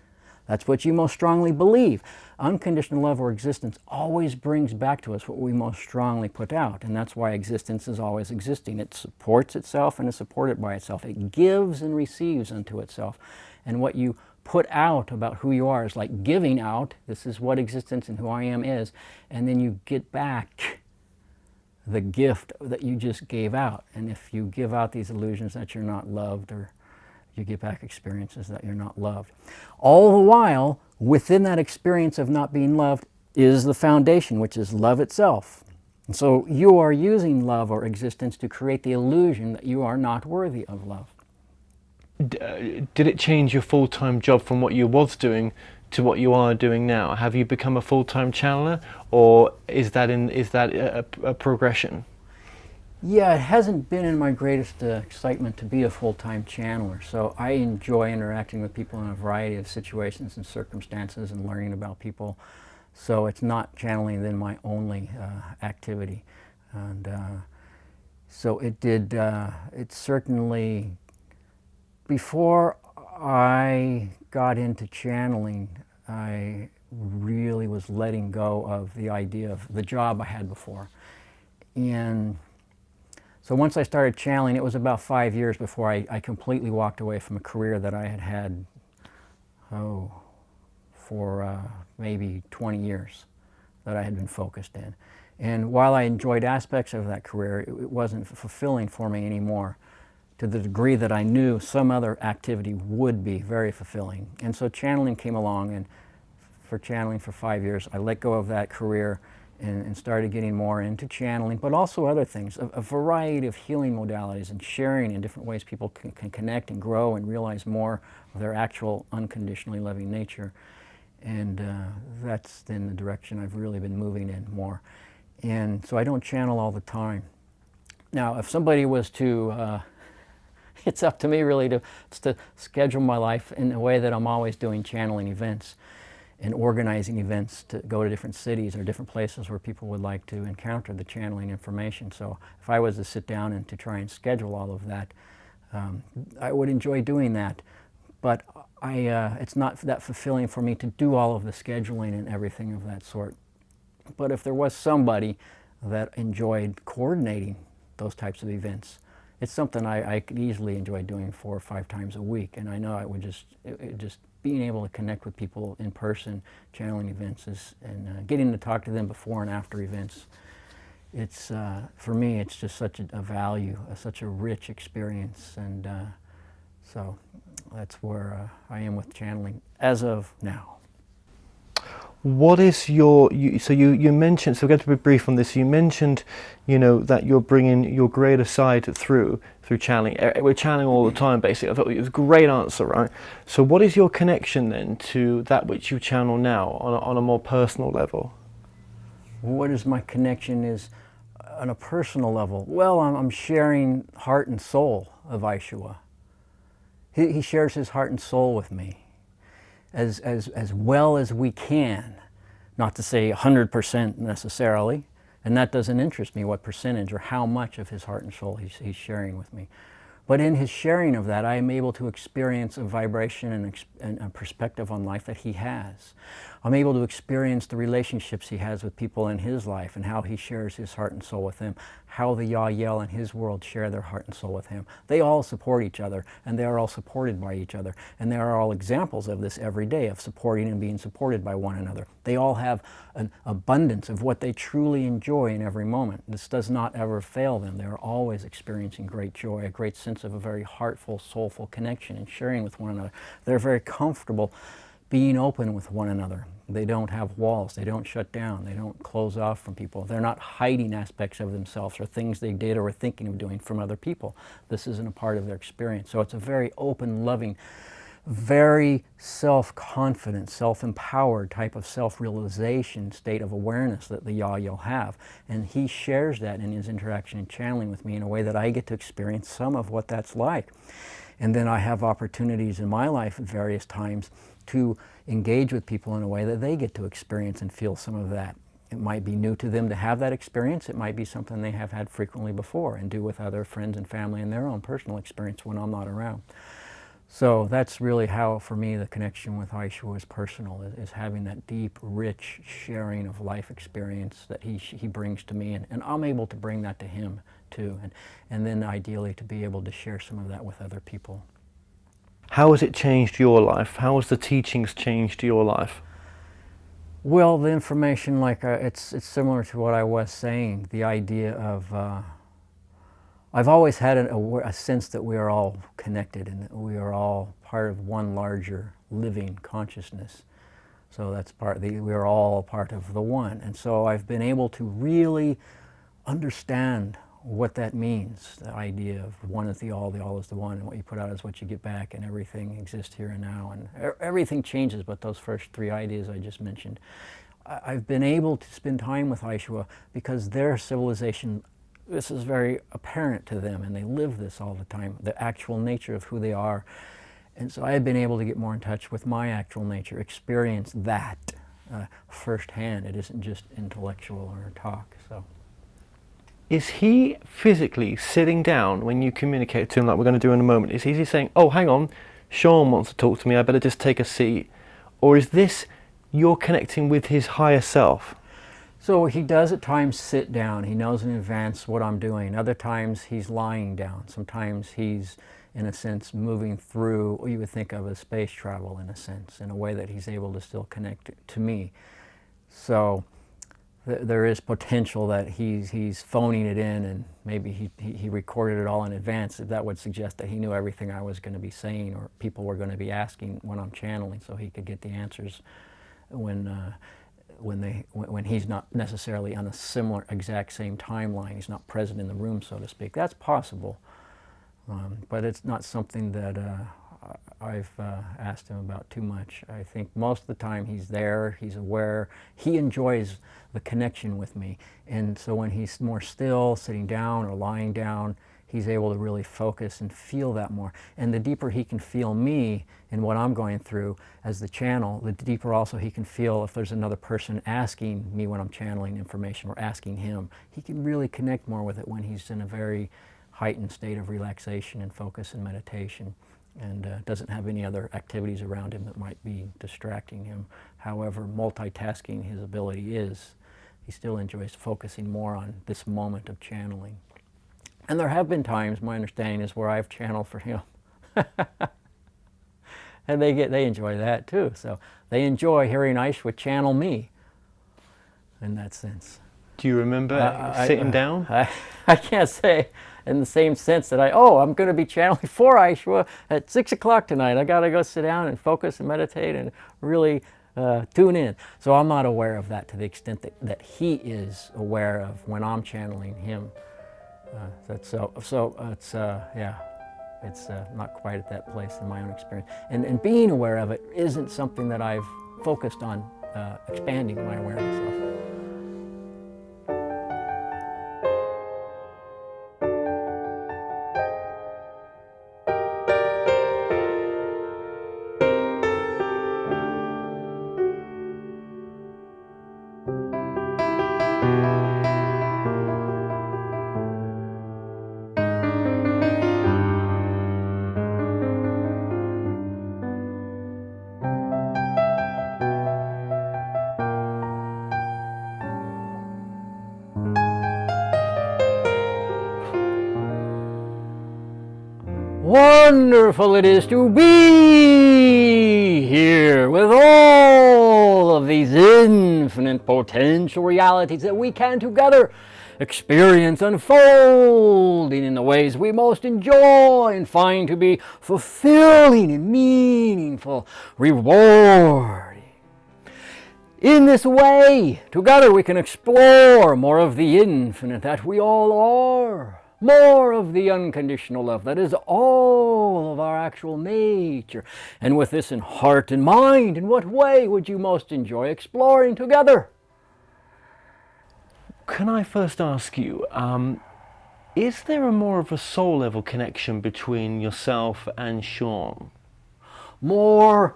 that's what you most strongly believe. Unconditional love or existence always brings back to us what we most strongly put out, and that's why existence is always existing. It supports itself and is supported by itself. It gives and receives unto itself. And what you put out about who you are is like giving out, this is what existence and who I am is, and then you get back the gift that you just gave out. And if you give out these illusions that you're not loved, or you get back experiences that you're not loved. All the while, within that experience of not being loved is the foundation, which is love itself. And so you are using love or existence to create the illusion that you are not worthy of love. Did it change your full-time job from what you was doing to what you are doing now? Have you become a full-time channeler, or is that a progression? Yeah, it hasn't been in my greatest excitement to be a full-time channeler. So I enjoy interacting with people in a variety of situations and circumstances and learning about people. So it's not channeling then my only activity. And so it did, it certainly, before I got into channeling, I really was letting go of the idea of the job I had before. And so once I started channeling, it was about 5 years before I completely walked away from a career that I had had, for maybe 20 years that I had been focused in. And while I enjoyed aspects of that career, it wasn't fulfilling for me anymore, to the degree that I knew some other activity would be very fulfilling. And so channeling came along, and for channeling for 5 years, I let go of that career and started getting more into channeling, but also other things, a variety of healing modalities and sharing in different ways people can connect and grow and realize more of their actual unconditionally loving nature. And that's then the direction I've really been moving in more. And so I don't channel all the time. Now, if somebody was to, it's up to me really to schedule my life in a way that I'm always doing channeling events and organizing events to go to different cities or different places where people would like to encounter the channeling information. So if I was to sit down and to try and schedule all of that, I would enjoy doing that. But it's not that fulfilling for me to do all of the scheduling and everything of that sort. But if there was somebody that enjoyed coordinating those types of events, it's something I could easily enjoy doing 4 or 5 times a week. And I know it would just being able to connect with people in person, channeling events, and getting to talk to them before and after events. It's for me, it's just such a value, such a rich experience, and so that's where I am with channeling as of now. What is so you mentioned, so we're going to be brief on this. You mentioned, that you're bringing your greater side through channeling. We're channeling all the time, basically. I thought it was a great answer, right? So what is your connection then to that which you channel now on a more personal level? What is my connection is on a personal level? Well, I'm sharing heart and soul of Ishuwa. He shares his heart and soul with me as well as we can. Not to say 100% necessarily, and that doesn't interest me what percentage or how much of his heart and soul he's sharing with me. But in his sharing of that, I am able to experience a vibration and a perspective on life that he has. I'm able to experience the relationships he has with people in his life and how he shares his heart and soul with them, how the Yahyel in his world share their heart and soul with him. They all support each other, and they are all supported by each other. And there are all examples of this every day, of supporting and being supported by one another. They all have an abundance of what they truly enjoy in every moment. This does not ever fail them. They are always experiencing great joy, a great sense of a very heartful, soulful connection and sharing with one another. They're very comfortable being open with one another. They don't have walls. They don't shut down. They don't close off from people. They're not hiding aspects of themselves or things they did or were thinking of doing from other people. This isn't a part of their experience. So it's a very open, loving, very self-confident, self-empowered type of self-realization state of awareness that the Yahyel have. And he shares that in his interaction and channeling with me in a way that I get to experience some of what that's like. And then I have opportunities in my life at various times to engage with people in a way that they get to experience and feel some of that. It might be new to them to have that experience. It might be something they have had frequently before and do with other friends and family in their own personal experience when I'm not around. So that's really how, for me, the connection with Ishuwa is personal, is having that deep, rich sharing of life experience that he brings to me, and I'm able to bring that to him too, and then ideally to be able to share some of that with other people. How has it changed your life? How has the teachings changed your life? Well, the information, it's similar to what I was saying, the idea of, I've always had a sense that we are all connected and that we are all part of one larger living consciousness. So that's we are all part of the one. And so I've been able to really understand what that means, the idea of one is the all is the one, and what you put out is what you get back, and everything exists here and now, and everything changes but those first three ideas I just mentioned. I've been able to spend time with Ishuwa because their civilization, this is very apparent to them, and they live this all the time, the actual nature of who they are. And so I have been able to get more in touch with my actual nature, experience that firsthand. It isn't just intellectual or talk. So. Is he physically sitting down when you communicate to him, like we're going to do in a moment? Is he saying, oh, hang on, Shaun wants to talk to me, I better just take a seat? Or is this you're connecting with his higher self? So he does at times sit down. He knows in advance what I'm doing. Other times he's lying down. Sometimes he's, in a sense, moving through what you would think of as space travel, in a sense, in a way that he's able to still connect to me. So there is potential that he's phoning it in, and maybe he recorded it all in advance. That would suggest that he knew everything I was going to be saying or people were going to be asking when I'm channeling, so he could get the answers when he's not necessarily on a similar exact same timeline. He's not present in the room, so to speak. That's possible, but it's not something that I've asked him about too much. I think most of the time he's there, he's aware, he enjoys the connection with me. And so when he's more still, sitting down or lying down, he's able to really focus and feel that more. And the deeper he can feel me and what I'm going through as the channel, the deeper also he can feel if there's another person asking me when I'm channeling information or asking him. He can really connect more with it when he's in a very heightened state of relaxation and focus and meditation, and doesn't have any other activities around him that might be distracting him. However multitasking his ability is, he still enjoys focusing more on this moment of channeling. And there have been times, my understanding is, where I've channeled for him. And they enjoy that too. So they enjoy hearing Ishuwa channel me in that sense. Do you remember sitting down? I can't say in the same sense that I'm going to be channeling for Ishuwa at 6 o'clock tonight. I got to go sit down and focus and meditate and really Tune in. So I'm not aware of that to the extent that he is aware of when I'm channeling him. It's not quite at that place in my own experience. And being aware of it isn't something that I've focused on expanding my awareness of. Wonderful it is to be here with all of these infinite potential realities that we can together experience unfolding in the ways we most enjoy and find to be fulfilling and meaningful, rewarding. In this way, together we can explore more of the infinite that we all are. More of the unconditional love that is all of our actual nature. And with this in heart and mind, in what way would you most enjoy exploring together? Can I first ask you, is there a more of a soul level connection between yourself and Shaun? More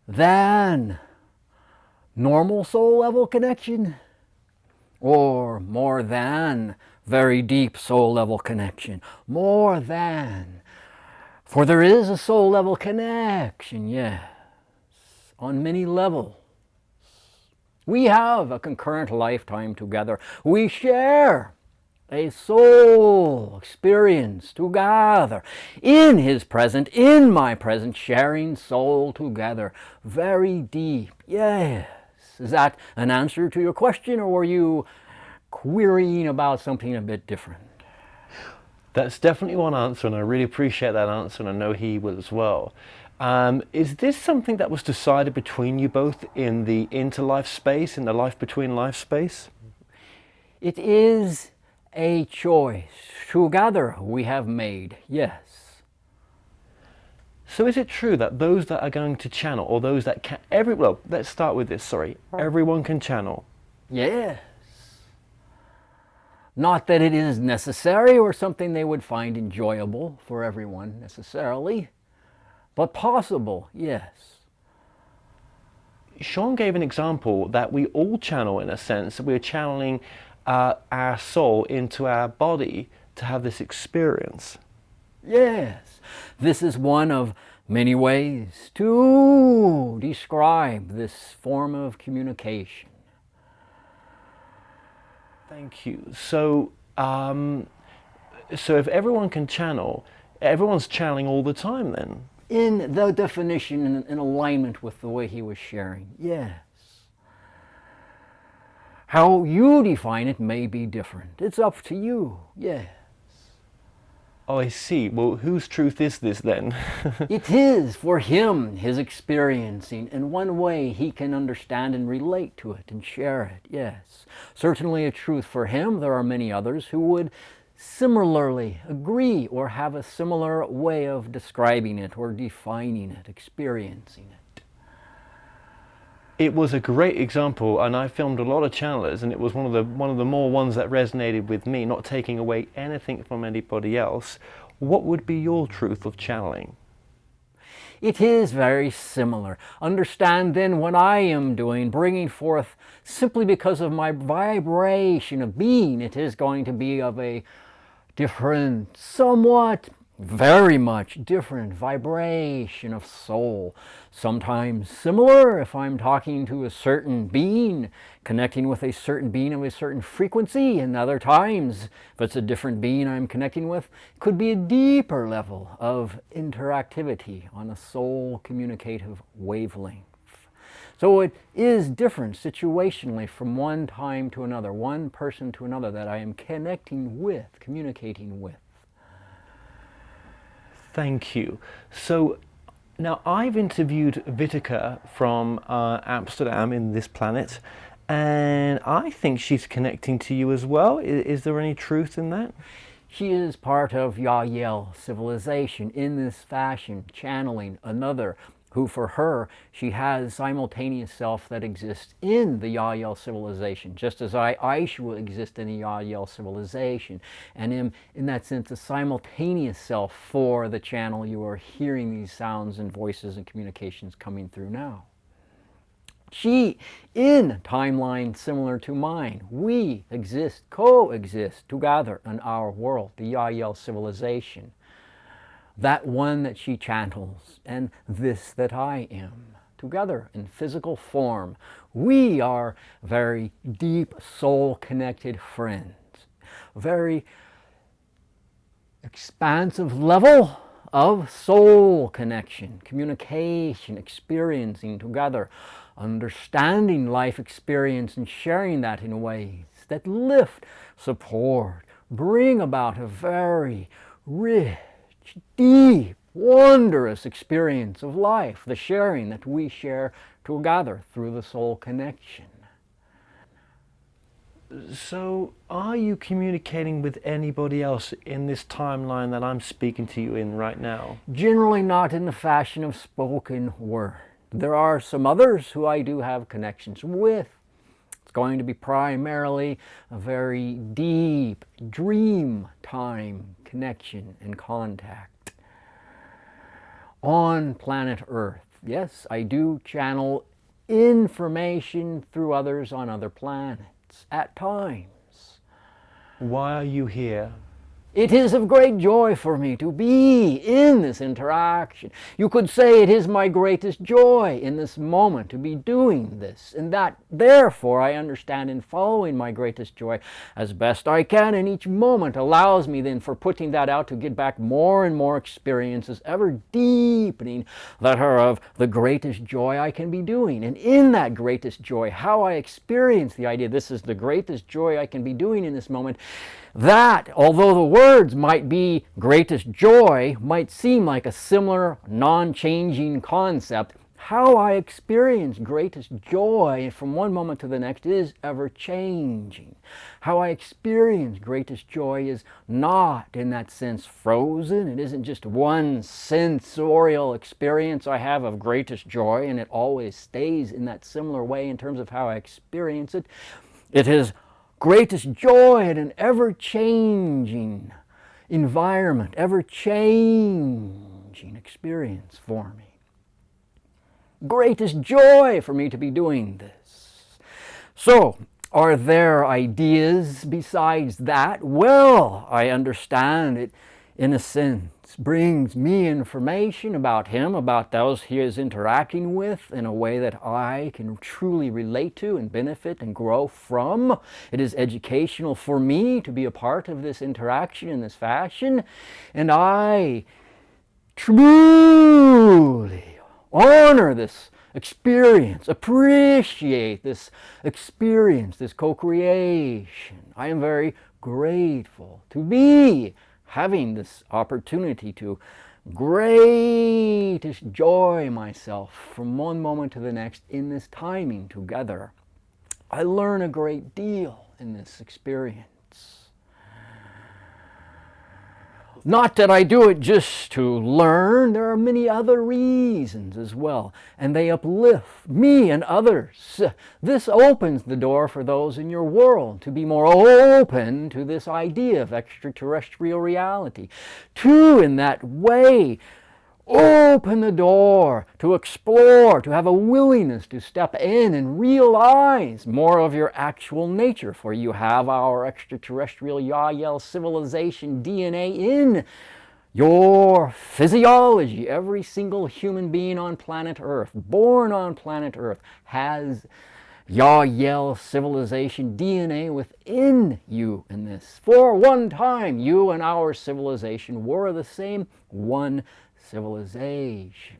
than normal soul level connection? Or more than very deep soul level connection? More than. For there is a soul level connection, yes, on many levels. We have a concurrent lifetime together. We share a soul experience together. In his present, in my present, sharing soul together. Very deep, yes. Is that an answer to your question, or were you querying about something a bit different? That's definitely one answer, and I really appreciate that answer, and I know he will as well. Is this something that was decided between you both in the interlife space, in the life between life space? It is a choice together we have made, yes. So is it true that those that are going to channel, or those that can, let's start with this, everyone can channel? Yes. Not that it is necessary or something they would find enjoyable for everyone necessarily, but possible, yes. Shaun gave an example that we all channel, in a sense. We're channeling our soul into our body to have this experience. Yes, this is one of many ways to describe this form of communication. Thank you. So if everyone can channel, everyone's channeling all the time then? In the definition, in alignment with the way he was sharing, yes. How you define it may be different. It's up to you, yes. Oh, I see. Well, whose truth is this then? It is for him, his experiencing, in one way he can understand and relate to it and share it, yes. Certainly a truth for him. There are many others who would similarly agree or have a similar way of describing it or defining it, experiencing it. It was a great example, and I filmed a lot of channelers, and it was one of the more ones that resonated with me, not taking away anything from anybody else. What would be your truth of channeling? It is very similar. Understand then what I am doing, bringing forth simply because of my vibration of being, it is going to be of a different, somewhat, very much different vibration of soul. Sometimes similar if I'm talking to a certain being, connecting with a certain being of a certain frequency, and other times, if it's a different being I'm connecting with, it could be a deeper level of interactivity on a soul communicative wavelength. So it is different situationally from one time to another, one person to another that I am connecting with, communicating with. Thank you. So Now, I've interviewed Vitica from Amsterdam in this planet, and I think she's connecting to you as well. Is there any truth in that? She is part of Yahyel civilization in this fashion, channeling another who, for her, she has simultaneous self that exists in the Yahyel civilization, just as Ishuwa, exist in the Yahyel civilization, and in that sense, a simultaneous self for the channel you are hearing these sounds and voices and communications coming through now. She, in timeline similar to mine, we exist, coexist together in our world, the Yahyel civilization. That one that she channels, and this that I am, together in physical form. We are very deep, soul-connected friends. Very expansive level of soul connection, communication, experiencing together, understanding life experience and sharing that in ways that lift, support, bring about a very rich, deep, wondrous experience of life, the sharing that we share together through the soul connection. So, are you communicating with anybody else in this timeline that I'm speaking to you in right now? Generally not in the fashion of spoken word. There are some others who I do have connections with. It's going to be primarily a very deep dream time connection and contact. On planet Earth, yes, I do channel information through others on other planets at times. Why are you here? It is of great joy for me to be in this interaction. You could say it is my greatest joy in this moment to be doing this, and that therefore I understand in following my greatest joy as best I can in each moment allows me then for putting that out to get back more and more experiences, ever deepening that are of the greatest joy I can be doing. And in that greatest joy, how I experience the idea this is the greatest joy I can be doing in this moment, that, although the words might be greatest joy, might seem like a similar non-changing concept, how I experience greatest joy from one moment to the next is ever changing. How I experience greatest joy is not, in that sense, frozen. It isn't just one sensorial experience I have of greatest joy, and it always stays in that similar way in terms of how I experience it. It is greatest joy in an ever-changing environment, ever-changing experience for me. Greatest joy for me to be doing this. So, are there ideas besides that? Well, I understand it in a sense brings me information about him, about those he is interacting with in a way that I can truly relate to and benefit and grow from. It is educational for me to be a part of this interaction in this fashion, and I truly honor this experience, appreciate this experience, this co-creation. I am very grateful to be having this opportunity to greatest joy myself from one moment to the next in this timing together. I learn a great deal in this experience. Not that I do it just to learn, there are many other reasons as well, and they uplift me and others. This opens the door for those in your world to be more open to this idea of extraterrestrial reality, to, in that way, open the door to explore, to have a willingness to step in and realize more of your actual nature, for you have our extraterrestrial Yahyel civilization DNA in your physiology. Every single human being on planet Earth, born on planet Earth, has Yahyel civilization DNA within you in this. For one time, you and our civilization were the same one civilization.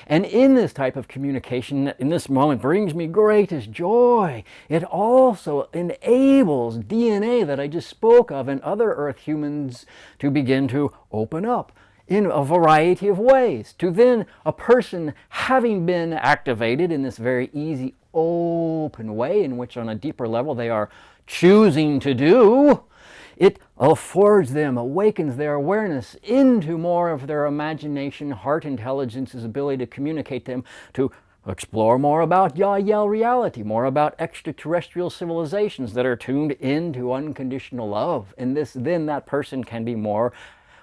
And in this type of communication, in this moment, brings me greatest joy. It also enables DNA that I just spoke of and other Earth humans to begin to open up in a variety of ways. To then a person having been activated in this very easy, open way in which on a deeper level they are choosing to do, it affords them, awakens their awareness into more of their imagination, heart intelligence's ability to communicate them, to explore more about Yahyel reality, more about extraterrestrial civilizations that are tuned into unconditional love. And then that person can be more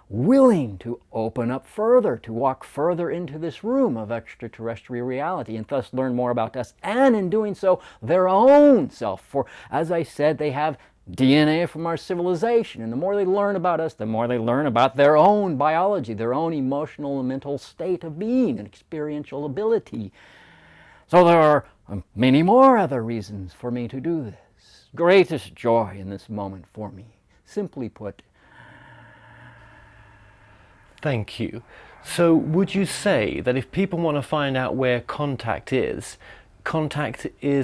willing to open up further, to walk further into this room of extraterrestrial reality and thus learn more about us, and in doing so, their own self. For, as I said, they have DNA from our civilization, and the more they learn about us, the more they learn about their own biology, their own emotional and mental state of being and experiential ability. So there are many more other reasons for me to do this. Greatest joy in this moment for me, simply put. Thank you. So would you say that if people want to find out where contact is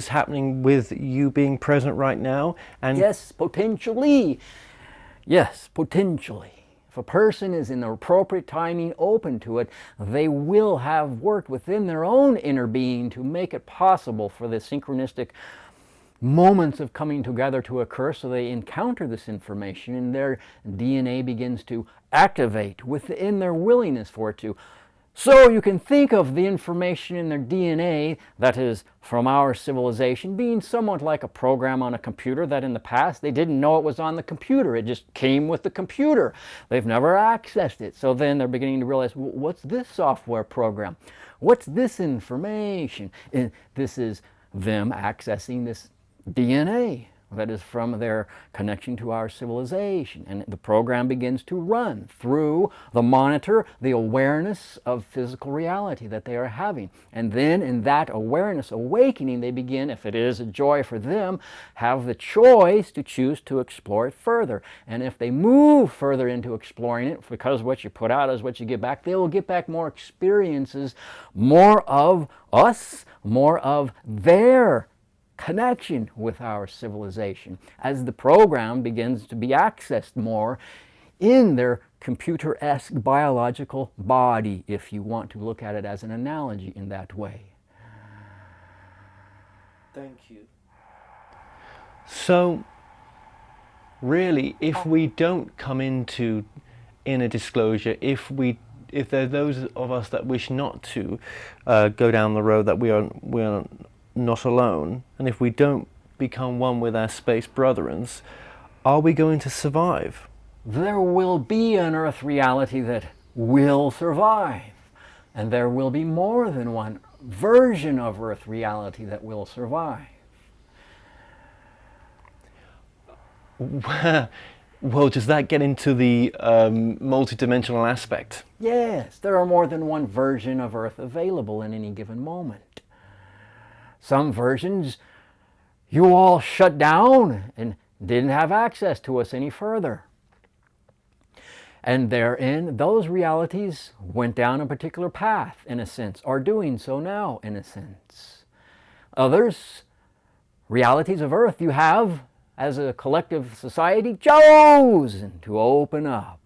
happening with you being present right now? And yes, potentially. Yes, potentially. If a person is in the appropriate timing open to it, they will have worked within their own inner being to make it possible for the synchronistic moments of coming together to occur, so they encounter this information and their DNA begins to activate within their willingness for it to. So you can think of the information in their DNA that is from our civilization being somewhat like a program on a computer that in the past they didn't know it was on the computer. It just came with the computer. They've never accessed it. So then they're beginning to realize, what's this software program? What's this information? And this is them accessing this DNA that is from their connection to our civilization. And the program begins to run through the monitor, the awareness of physical reality that they are having. And then in that awareness awakening, they begin, if it is a joy for them, have the choice to choose to explore it further. And if they move further into exploring it, because what you put out is what you get back, they will get back more experiences, more of us, more of their connection with our civilization, as the program begins to be accessed more in their computer-esque biological body, if you want to look at it as an analogy in that way. Thank you. So, really, if we don't come into inner disclosure, if there are those of us that wish not to go down the road that we are not alone, and if we don't become one with our space brethrens, are we going to survive? There will be an Earth reality that will survive, and there will be more than one version of Earth reality that will survive. Well, does that get into the multidimensional aspect? Yes, there are more than one version of Earth available in any given moment. Some versions you all shut down and didn't have access to us any further. And therein, those realities went down a particular path, in a sense, are doing so now, in a sense. Others, realities of Earth, you have, as a collective society, chosen to open up,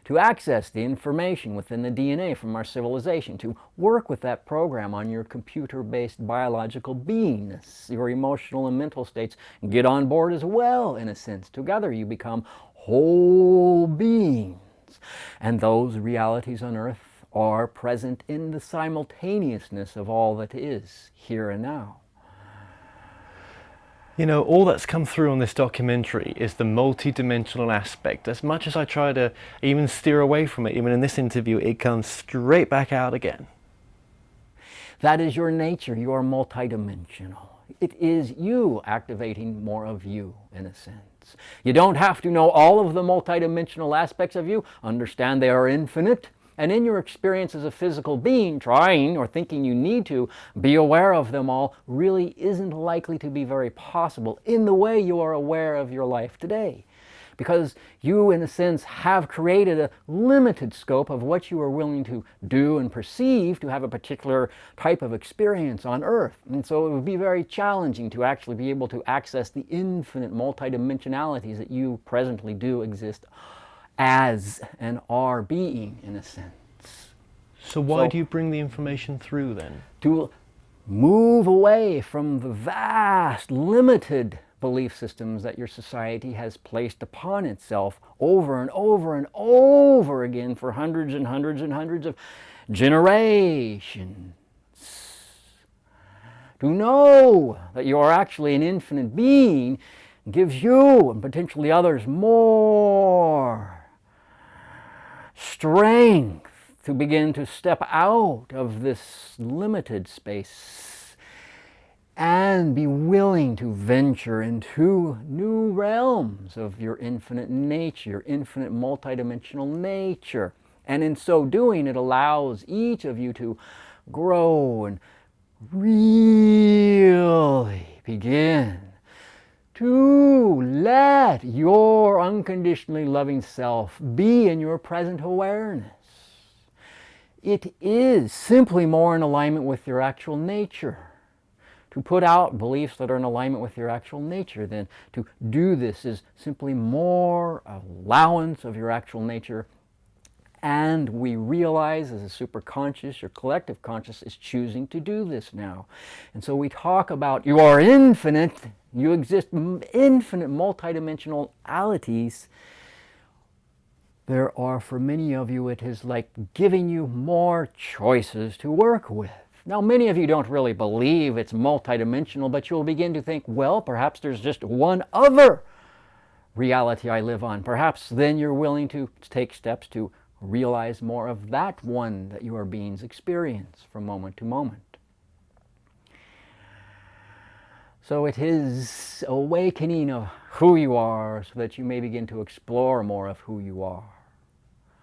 to access the information within the DNA from our civilization, to work with that program on your computer-based biological beingness, your emotional and mental states, and get on board as well, in a sense. Together you become whole beings. And those realities on Earth are present in the simultaneousness of all that is, here and now. You know, all that's come through on this documentary is the multi-dimensional aspect. As much as I try to even steer away from it, even in this interview, it comes straight back out again. That is your nature. You are multidimensional. It is you activating more of you, in a sense. You don't have to know all of the multidimensional aspects of you. Understand they are infinite. And in your experience as a physical being, trying or thinking you need to be aware of them all really isn't likely to be very possible in the way you are aware of your life today. Because you, in a sense, have created a limited scope of what you are willing to do and perceive to have a particular type of experience on Earth. And so it would be very challenging to actually be able to access the infinite multidimensionalities that you presently do exist as and are being, in a sense. So why do you bring the information through then? To move away from the vast, limited belief systems that your society has placed upon itself over and over and over again for hundreds and hundreds and hundreds of generations. To know that you are actually an infinite being gives you and potentially others more strength to begin to step out of this limited space and be willing to venture into new realms of your infinite nature, your infinite multidimensional nature. And in so doing, it allows each of you to grow and really begin to let your unconditionally loving self be in your present awareness. It is simply more in alignment with your actual nature. To put out beliefs that are in alignment with your actual nature, then to do this is simply more allowance of your actual nature. And we realize as a superconscious, your collective conscious is choosing to do this now. And so we talk about you are infinite, you exist infinite multidimensionalities. There are, for many of you, it is like giving you more choices to work with. Now, many of you don't really believe it's multidimensional, but you'll begin to think, well, perhaps there's just one other reality I live on. Perhaps then you're willing to take steps to realize more of that one that your beings experience from moment to moment. So it is awakening of who you are so that you may begin to explore more of who you are.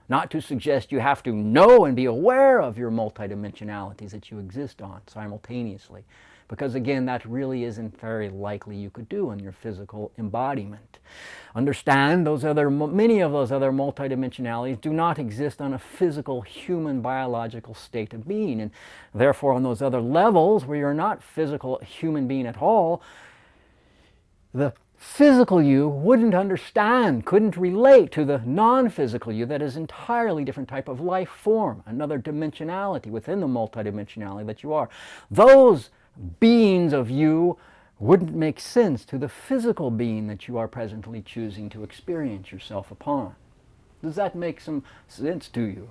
Not to suggest you have to know and be aware of your multidimensionalities that you exist on simultaneously. Because again, that really isn't very likely you could do in your physical embodiment. Understand many of those other multidimensionalities do not exist on a physical human biological state of being. And therefore on those other levels where you're not physical human being at all, the physical you wouldn't understand, couldn't relate to the non-physical you that is an entirely different type of life form, another dimensionality within the multidimensionality that you are. Those beings of you wouldn't make sense to the physical being that you are presently choosing to experience yourself upon. Does that make some sense to you?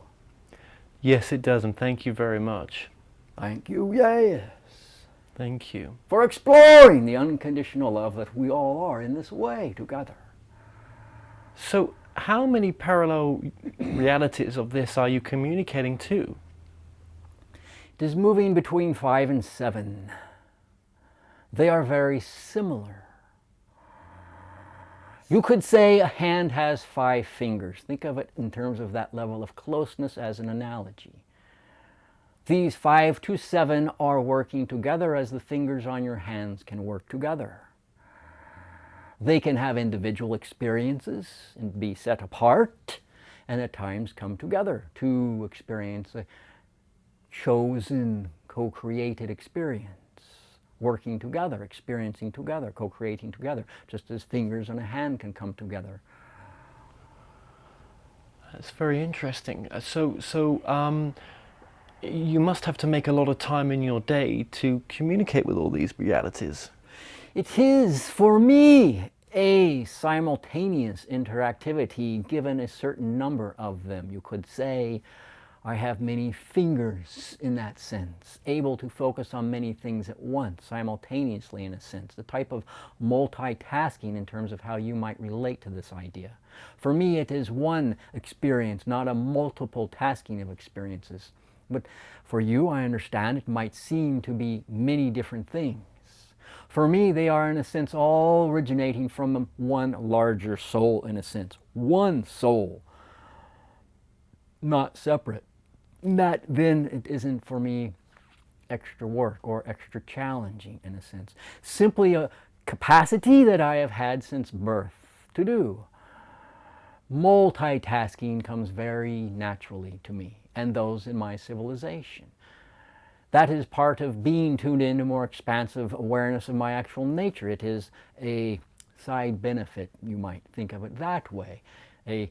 Yes, it does, and thank you very much. Thank you, yes. Thank you. For exploring the unconditional love that we all are in this way together. So, how many parallel realities of this are you communicating to? It is moving between 5 and 7. They are very similar. You could say a hand has 5 fingers. Think of it in terms of that level of closeness as an analogy. These 5 to 7 are working together as the fingers on your hands can work together. They can have individual experiences and be set apart, and at times come together to experience a chosen, co-created experience. Working together, experiencing together, co-creating together, just as fingers on a hand can come together. That's very interesting. You must have to make a lot of time in your day to communicate with all these realities. It is, for me, a simultaneous interactivity given a certain number of them. You could say I have many fingers in that sense, able to focus on many things at once, simultaneously in a sense, the type of multitasking in terms of how you might relate to this idea. For me, it is one experience, not a multiple tasking of experiences. But for you, I understand, it might seem to be many different things. For me, they are in a sense all originating from one larger soul in a sense. One soul, not separate. That then it isn't for me extra work or extra challenging in a sense. Simply a capacity that I have had since birth to do. Multitasking comes very naturally to me and those in my civilization. That is part of being tuned into more expansive awareness of my actual nature. It is a side benefit, you might think of it that way. A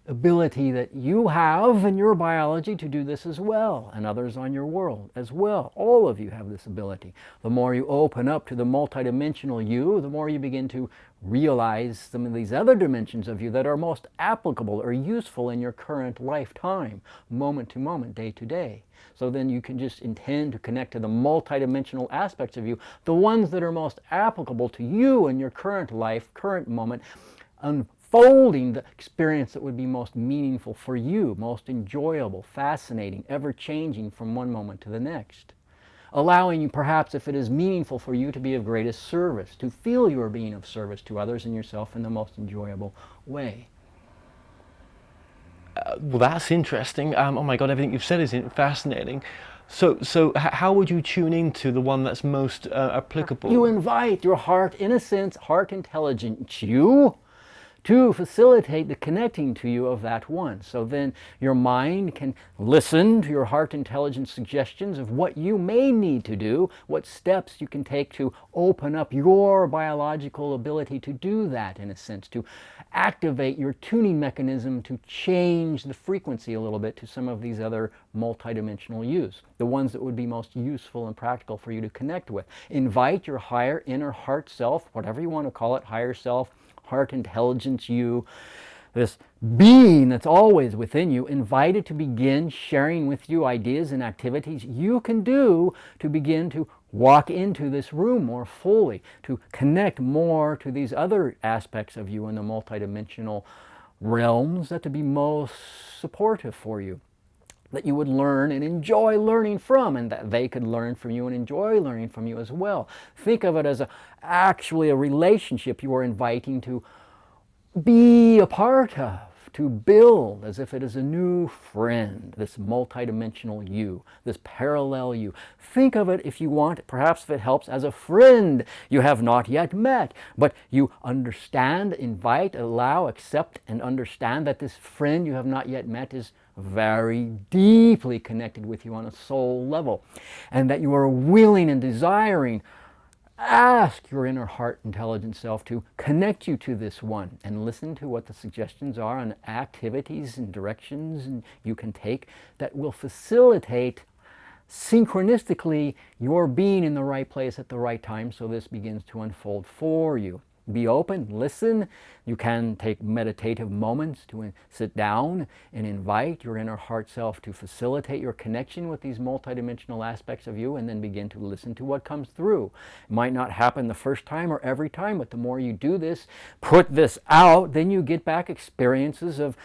ability that you have in your biology to do this as well, and others on your world as well. All of you have this ability. The more you open up to the multidimensional you, the more you begin to realize some of these other dimensions of you that are most applicable or useful in your current lifetime, moment to moment, day to day. So then you can just intend to connect to the multidimensional aspects of you, the ones that are most applicable to you in your current life, current moment, unfolding the experience that would be most meaningful for you, most enjoyable, fascinating, ever-changing from one moment to the next. Allowing you, perhaps, if it is meaningful for you, to be of greatest service, to feel you are being of service to others and yourself in the most enjoyable way. Well, that's interesting. Oh my God, everything you've said is fascinating. So how would you tune into the one that's most applicable? You invite your heart, in a sense, heart intelligence you, to facilitate the connecting to you of that one. So then your mind can listen to your heart intelligence suggestions of what you may need to do, what steps you can take to open up your biological ability to do that, in a sense, to activate your tuning mechanism to change the frequency a little bit to some of these other multidimensional yous, the ones that would be most useful and practical for you to connect with. Invite your higher inner heart self, whatever you want to call it, higher self, heart intelligence you, this being that's always within you, invited to begin sharing with you ideas and activities you can do to begin to walk into this room more fully, to connect more to these other aspects of you in the multidimensional realms that to be most supportive for you, that you would learn and enjoy learning from, and that they could learn from you and enjoy learning from you as well. Think of it as actually a relationship you are inviting to be a part of, to build as if it is a new friend, this multidimensional you, this parallel you. Think of it, if you want, perhaps if it helps, as a friend you have not yet met, but you understand, invite, allow, accept, and understand that this friend you have not yet met is very deeply connected with you on a soul level, and that you are willing and desiring. Ask your inner heart intelligent self to connect you to this one, and listen to what the suggestions are on activities and directions you can take that will facilitate synchronistically your being in the right place at the right time, so this begins to unfold for you. Be open, listen. You can take meditative moments to sit down and invite your inner heart self to facilitate your connection with these multidimensional aspects of you, and then begin to listen to what comes through. It might not happen the first time or every time, but the more you do this, put this out, then you get back experiences of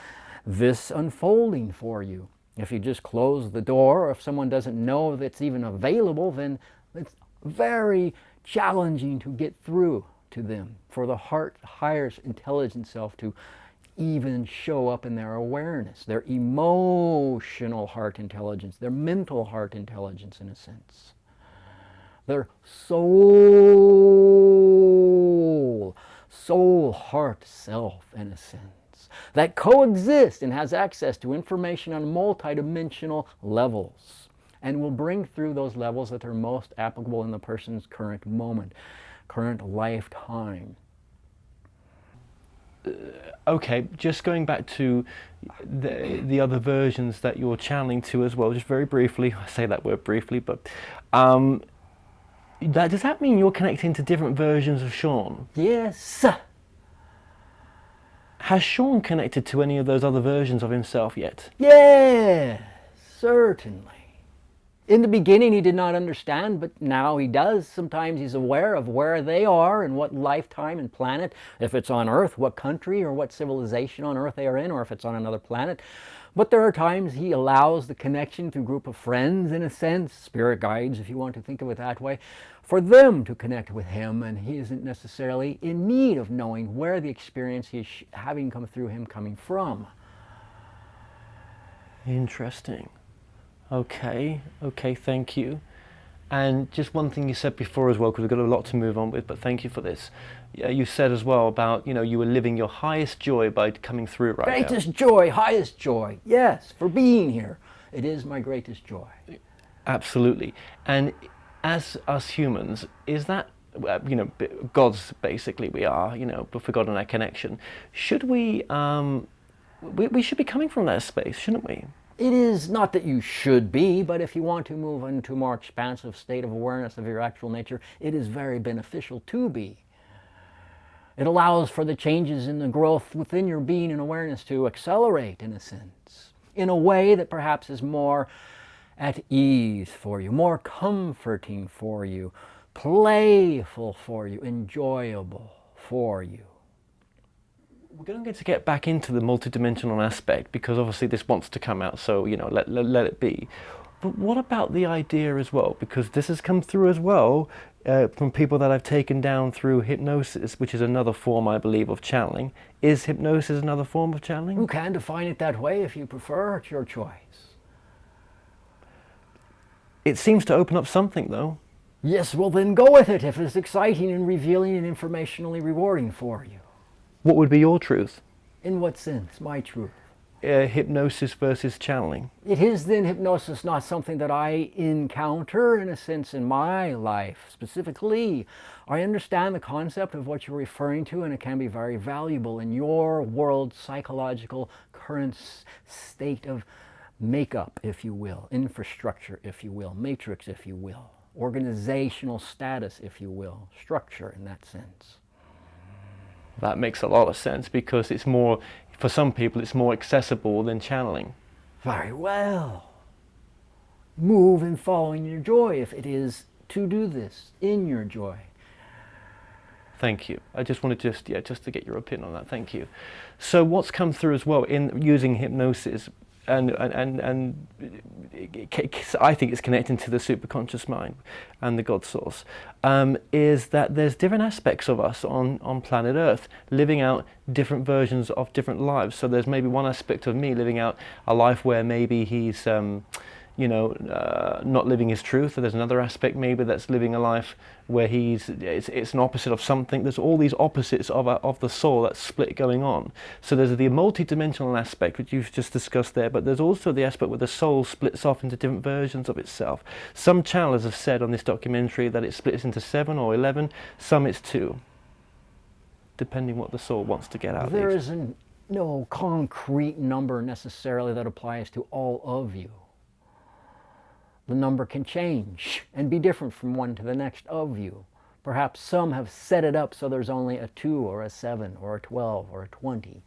this unfolding for you. If you just close the door, or if someone doesn't know that's even available, then it's very challenging to get through to them, for the heart, higher intelligent self to even show up in their awareness, their emotional heart intelligence, their mental heart intelligence, in a sense, their soul heart self, in a sense, that coexists and has access to information on multidimensional levels, and will bring through those levels that are most applicable in the person's current moment, current lifetime. Okay, just going back to the other versions that you're channeling to as well, just very briefly, I say that word briefly, but does that mean you're connecting to different versions of Shaun? Yes. Has Shaun connected to any of those other versions of himself yet? Yes, certainly. In the beginning he did not understand, but now he does. Sometimes he's aware of where they are and what lifetime and planet, if it's on Earth, what country or what civilization on Earth they are in, or if it's on another planet. But there are times he allows the connection through a group of friends, in a sense, spirit guides, if you want to think of it that way, for them to connect with him, and he isn't necessarily in need of knowing where the experience he's having come through him coming from. Interesting. Okay, thank you. And just one thing you said before as well, because we've got a lot to move on with, but thank you for this. You said as well about, you were living your highest joy by coming through right now. Greatest joy, highest joy. Yes, for being here. It is my greatest joy. Absolutely. And as us humans, is that, gods basically we are, but for God and our connection, should we we should be coming from that space, shouldn't we? It is not that you should be, but if you want to move into a more expansive state of awareness of your actual nature, it is very beneficial to be. It allows for the changes in the growth within your being and awareness to accelerate, in a sense, in a way that perhaps is more at ease for you, more comforting for you, playful for you, enjoyable for you. We're going to get back into the multidimensional aspect because obviously this wants to come out, so let it be. But what about the idea as well? Because this has come through as well from people that I've taken down through hypnosis, which is another form, I believe, of channeling. Is hypnosis another form of channeling? You can define it that way if you prefer. It's your choice. It seems to open up something, though. Yes, well then go with it if it's exciting and revealing and informationally rewarding for you. What would be your truth? In what sense? My truth. Hypnosis versus channeling. It is then hypnosis not something that I encounter in a sense in my life specifically. I understand the concept of what you're referring to, and it can be very valuable in your world psychological current state of makeup, if you will, infrastructure, if you will, matrix, if you will, organizational status, if you will, structure in that sense. That makes a lot of sense because it's more, for some people, it's more accessible than channeling. Very well. Move in following your joy if it is to do this in your joy. Thank you. I just wanted just to get your opinion on that. Thank you. So what's come through as well in using hypnosis, and I think it's connecting to the superconscious mind and the God source, is that there's different aspects of us on planet Earth living out different versions of different lives. So there's maybe one aspect of me living out a life where maybe he's not living his truth, or there's another aspect maybe that's living a life where it's an opposite of something. There's all these opposites of the soul that's split going on. So there's the multi-dimensional aspect which you've just discussed there, but there's also the aspect where the soul splits off into different versions of itself. Some channelers have said on this documentary that it splits into 7 or 11, some it's 2, depending what the soul wants to get out. There isn't no concrete number necessarily that applies to all of you. The number can change and be different from one to the next of you. Perhaps some have set it up so there's only a 2 or a 7 or a 12 or a 20.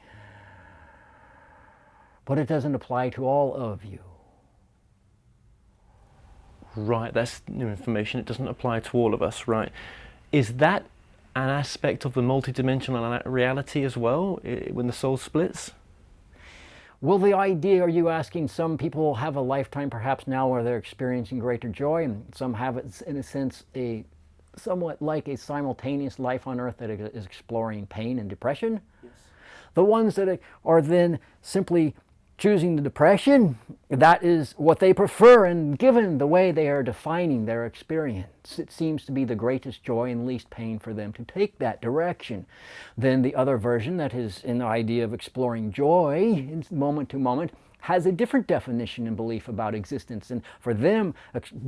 But it doesn't apply to all of you. Right, that's new information. It doesn't apply to all of us, right? Is that an aspect of the multidimensional reality as well, when the soul splits? Well, the idea, are you asking, some people have a lifetime perhaps now where they're experiencing greater joy, and some have it in a sense somewhat like a simultaneous life on earth that is exploring pain and depression? Yes. The ones that are then simply choosing the depression, that is what they prefer, and given the way they are defining their experience, it seems to be the greatest joy and least pain for them to take that direction. Then the other version, that is in the idea of exploring joy in moment to moment, has a different definition and belief about existence. And for them,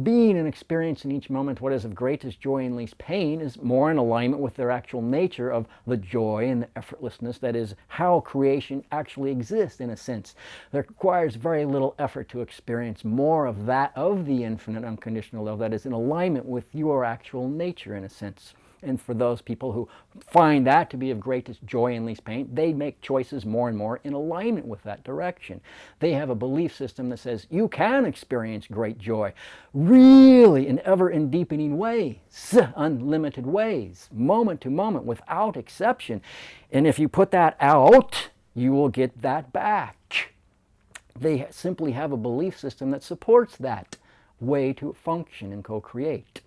being and experiencing each moment what is of greatest joy and least pain is more in alignment with their actual nature of the joy and the effortlessness that is how creation actually exists in a sense. There requires very little effort to experience more of that, of the infinite unconditional love that is in alignment with your actual nature in a sense. And for those people who find that to be of greatest joy and least pain, they make choices more and more in alignment with that direction. They have a belief system that says you can experience great joy, really in ever in deepening ways, unlimited ways, moment to moment, without exception. And if you put that out, you will get that back. They simply have a belief system that supports that way to function and co-create.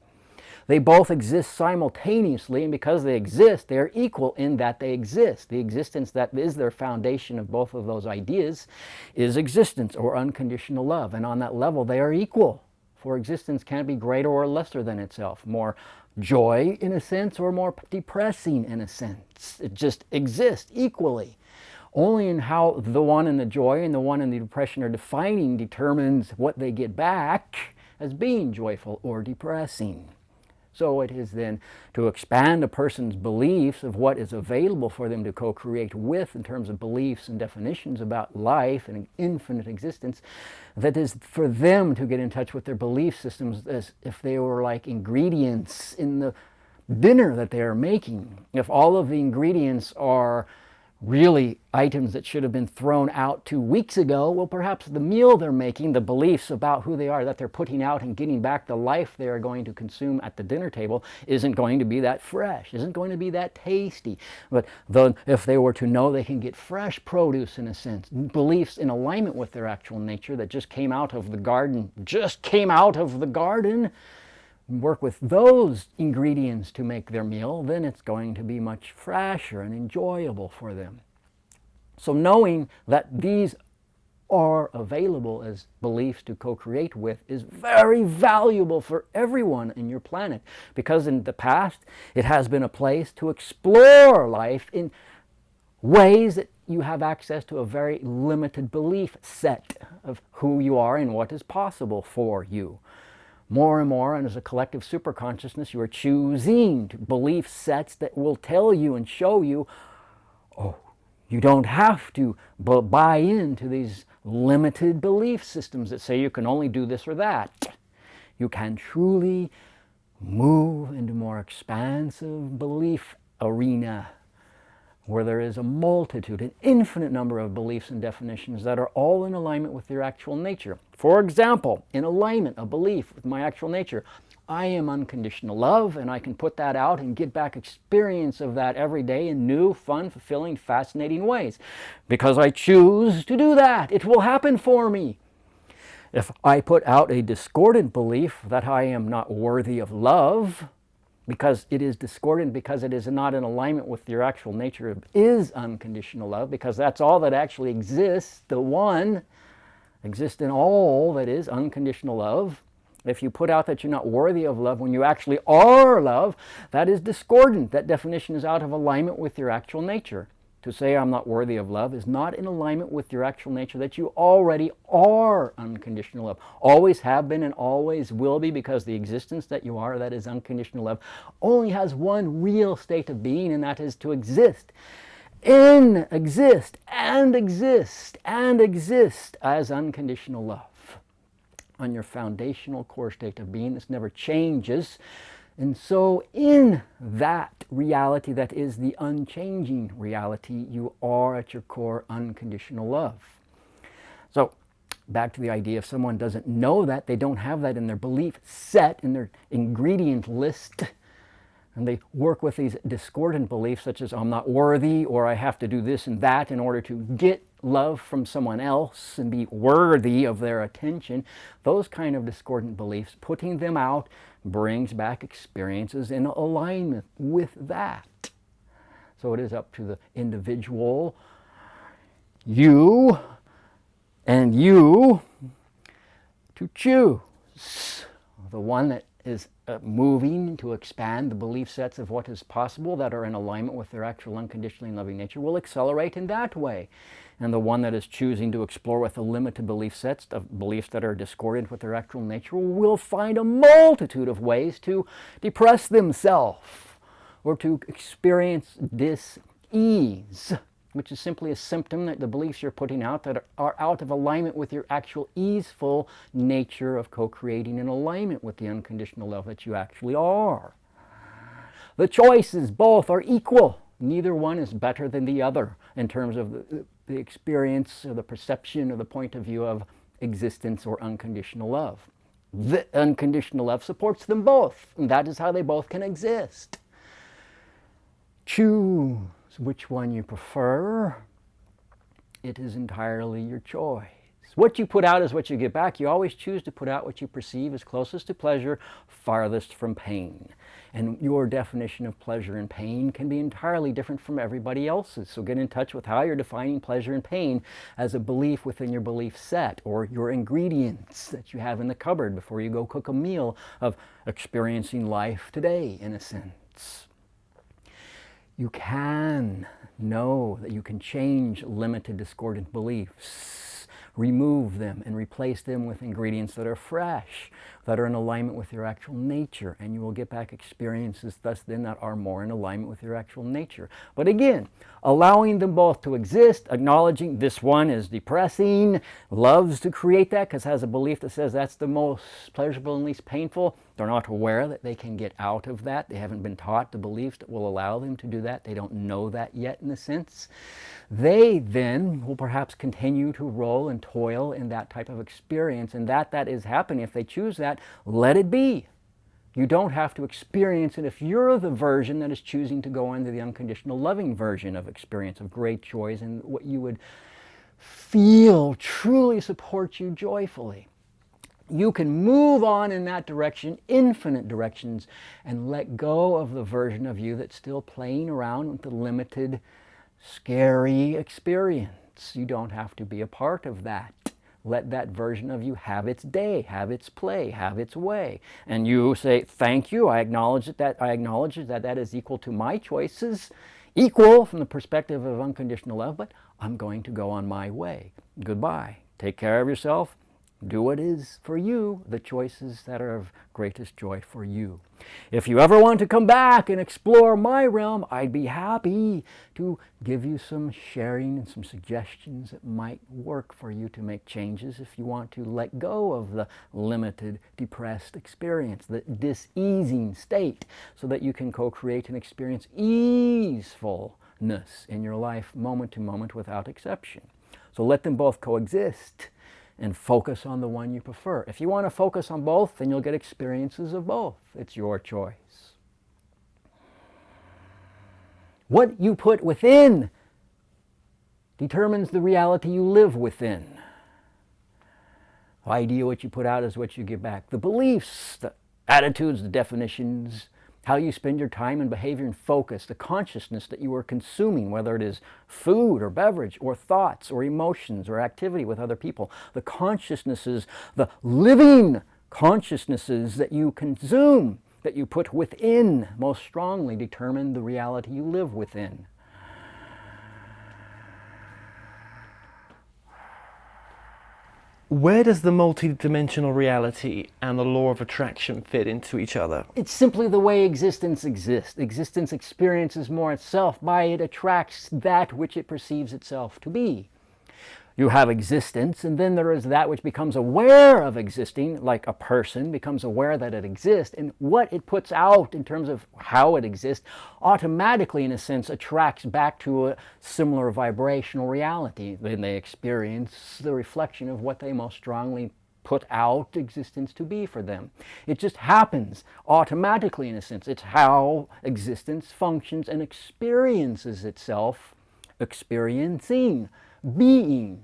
They both exist simultaneously, and because they exist, they are equal in that they exist. The existence that is their foundation of both of those ideas is existence or unconditional love. And on that level, they are equal. For existence can't be greater or lesser than itself, more joy in a sense or more depressing in a sense. It just exists equally. Only in how the one in the joy and the one in the depression are defining determines what they get back as being joyful or depressing. So it is then to expand a person's beliefs of what is available for them to co-create with in terms of beliefs and definitions about life and infinite existence, that is for them to get in touch with their belief systems as if they were like ingredients in the dinner that they are making. If all of the ingredients are really items that should have been thrown out 2 weeks ago, well, perhaps the meal they're making, the beliefs about who they are that they're putting out and getting back the life they are going to consume at the dinner table isn't going to be that fresh, isn't going to be that tasty. But if they were to know they can get fresh produce, in a sense, beliefs in alignment with their actual nature that just came out of the garden, work with those ingredients to make their meal, then it's going to be much fresher and enjoyable for them. So knowing that these are available as beliefs to co-create with is very valuable for everyone in your planet, because in the past it has been a place to explore life in ways that you have access to a very limited belief set of who you are and what is possible for you. More and more, and as a collective superconsciousness, you are choosing belief sets that will tell you and show you, oh, you don't have to buy into these limited belief systems that say you can only do this or that. You can truly move into more expansive belief arena, where there is a multitude, an infinite number of beliefs and definitions that are all in alignment with your actual nature. For example, in alignment, a belief with my actual nature, I am unconditional love, and I can put that out and get back experience of that every day in new, fun, fulfilling, fascinating ways. Because I choose to do that, it will happen for me. If I put out a discordant belief that I am not worthy of love, because it is discordant, because it is not in alignment with your actual nature, is unconditional love, because that's all that actually exists, the one exists in all that is unconditional love. If you put out that you're not worthy of love when you actually are love, that is discordant. That definition is out of alignment with your actual nature. To say I'm not worthy of love is not in alignment with your actual nature, that you already are unconditional love. Always have been and always will be, because the existence that you are, that is unconditional love, only has one real state of being, and that is to exist. Exist as unconditional love. On your foundational core state of being, this never changes. And so in that reality that is the unchanging reality, you are at your core unconditional love. So back to the idea, if someone doesn't know that, they don't have that in their belief set, in their ingredient list, and they work with these discordant beliefs such as I'm not worthy, or I have to do this and that in order to get love from someone else and be worthy of their attention, those kind of discordant beliefs, putting them out brings back experiences in alignment with that. So it is up to the individual, you, to choose the one that is moving to expand the belief sets of what is possible that are in alignment with their actual unconditionally loving nature will accelerate in that way. And the one that is choosing to explore with the limited belief sets of beliefs that are discordant with their actual nature will find a multitude of ways to depress themselves or to experience dis-ease, which is simply a symptom that the beliefs you're putting out that are out of alignment with your actual easeful nature of co-creating in alignment with the unconditional love that you actually are. The choices both are equal. Neither one is better than the other in terms of the experience or the perception or the point of view of existence or unconditional love. The unconditional love supports them both, and that is how they both can exist. Choose which one you prefer. It is entirely your choice. What you put out is what you get back. You always choose to put out what you perceive as closest to pleasure, farthest from pain. And your definition of pleasure and pain can be entirely different from everybody else's. So get in touch with how you're defining pleasure and pain as a belief within your belief set, or your ingredients that you have in the cupboard before you go cook a meal of experiencing life today, in a sense. You can know that you can change limited discordant beliefs remove them and replace them with ingredients that are fresh, that are in alignment with your actual nature, and you will get back experiences thus then that are more in alignment with your actual nature. But again, allowing them both to exist, acknowledging this one is depressing, loves to create that because has a belief that says that's the most pleasurable and least painful. They're not aware that they can get out of that. They haven't been taught the beliefs that will allow them to do that. They don't know that yet in a sense. They then will perhaps continue to roll and toil in that type of experience, and that is happening. If they choose that, let it be. You don't have to experience it if you're the version that is choosing to go into the unconditional loving version of experience of great joys and what you would feel truly supports you joyfully. You can move on in that direction, infinite directions, and let go of the version of you that's still playing around with the limited, scary experience. You don't have to be a part of that. Let that version of you have its day, have its play, have its way. And you say, thank you, I acknowledge that is equal to my choices, equal from the perspective of unconditional love, but I'm going to go on my way. Goodbye. Take care of yourself. Do what is for you, the choices that are of greatest joy for you. If you ever want to come back and explore my realm, I'd be happy to give you some sharing and some suggestions that might work for you to make changes if you want to let go of the limited, depressed experience, the diseasing state, so that you can co-create and experience easefulness in your life moment to moment without exception. So let them both coexist and focus on the one you prefer. If you want to focus on both, then you'll get experiences of both. It's your choice. What you put within determines the reality you live within. The idea what you put out is what you get back. The beliefs, the attitudes, the definitions, how you spend your time and behavior and focus, the consciousness that you are consuming, whether it is food or beverage or thoughts or emotions or activity with other people, the consciousnesses, the living consciousnesses that you consume, that you put within, most strongly determine the reality you live within. Where does the multidimensional reality and the law of attraction fit into each other? It's simply the way existence exists. Existence experiences more itself by it attracts that which it perceives itself to be. You have existence, and then there is that which becomes aware of existing, like a person becomes aware that it exists, and what it puts out in terms of how it exists automatically, in a sense, attracts back to a similar vibrational reality. Then they experience the reflection of what they most strongly put out existence to be for them. It just happens automatically, in a sense. It's how existence functions and experiences itself, experiencing, being.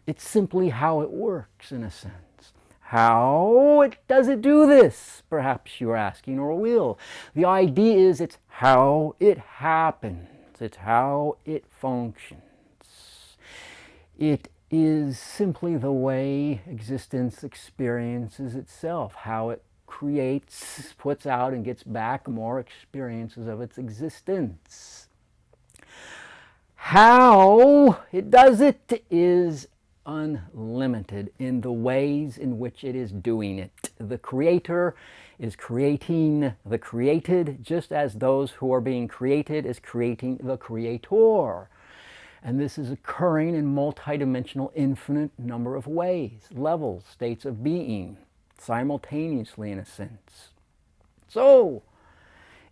It's simply how it works, in a sense. How does it do this? Perhaps you're asking, or will. The idea is it's how it happens. It's how it functions. It is simply the way existence experiences itself, how it creates, puts out, and gets back more experiences of its existence. How it does it is unlimited in the ways in which it is doing it. The Creator is creating the created, just as those who are being created is creating the Creator. And this is occurring in multidimensional, infinite number of ways, levels, states of being, simultaneously, in a sense. So,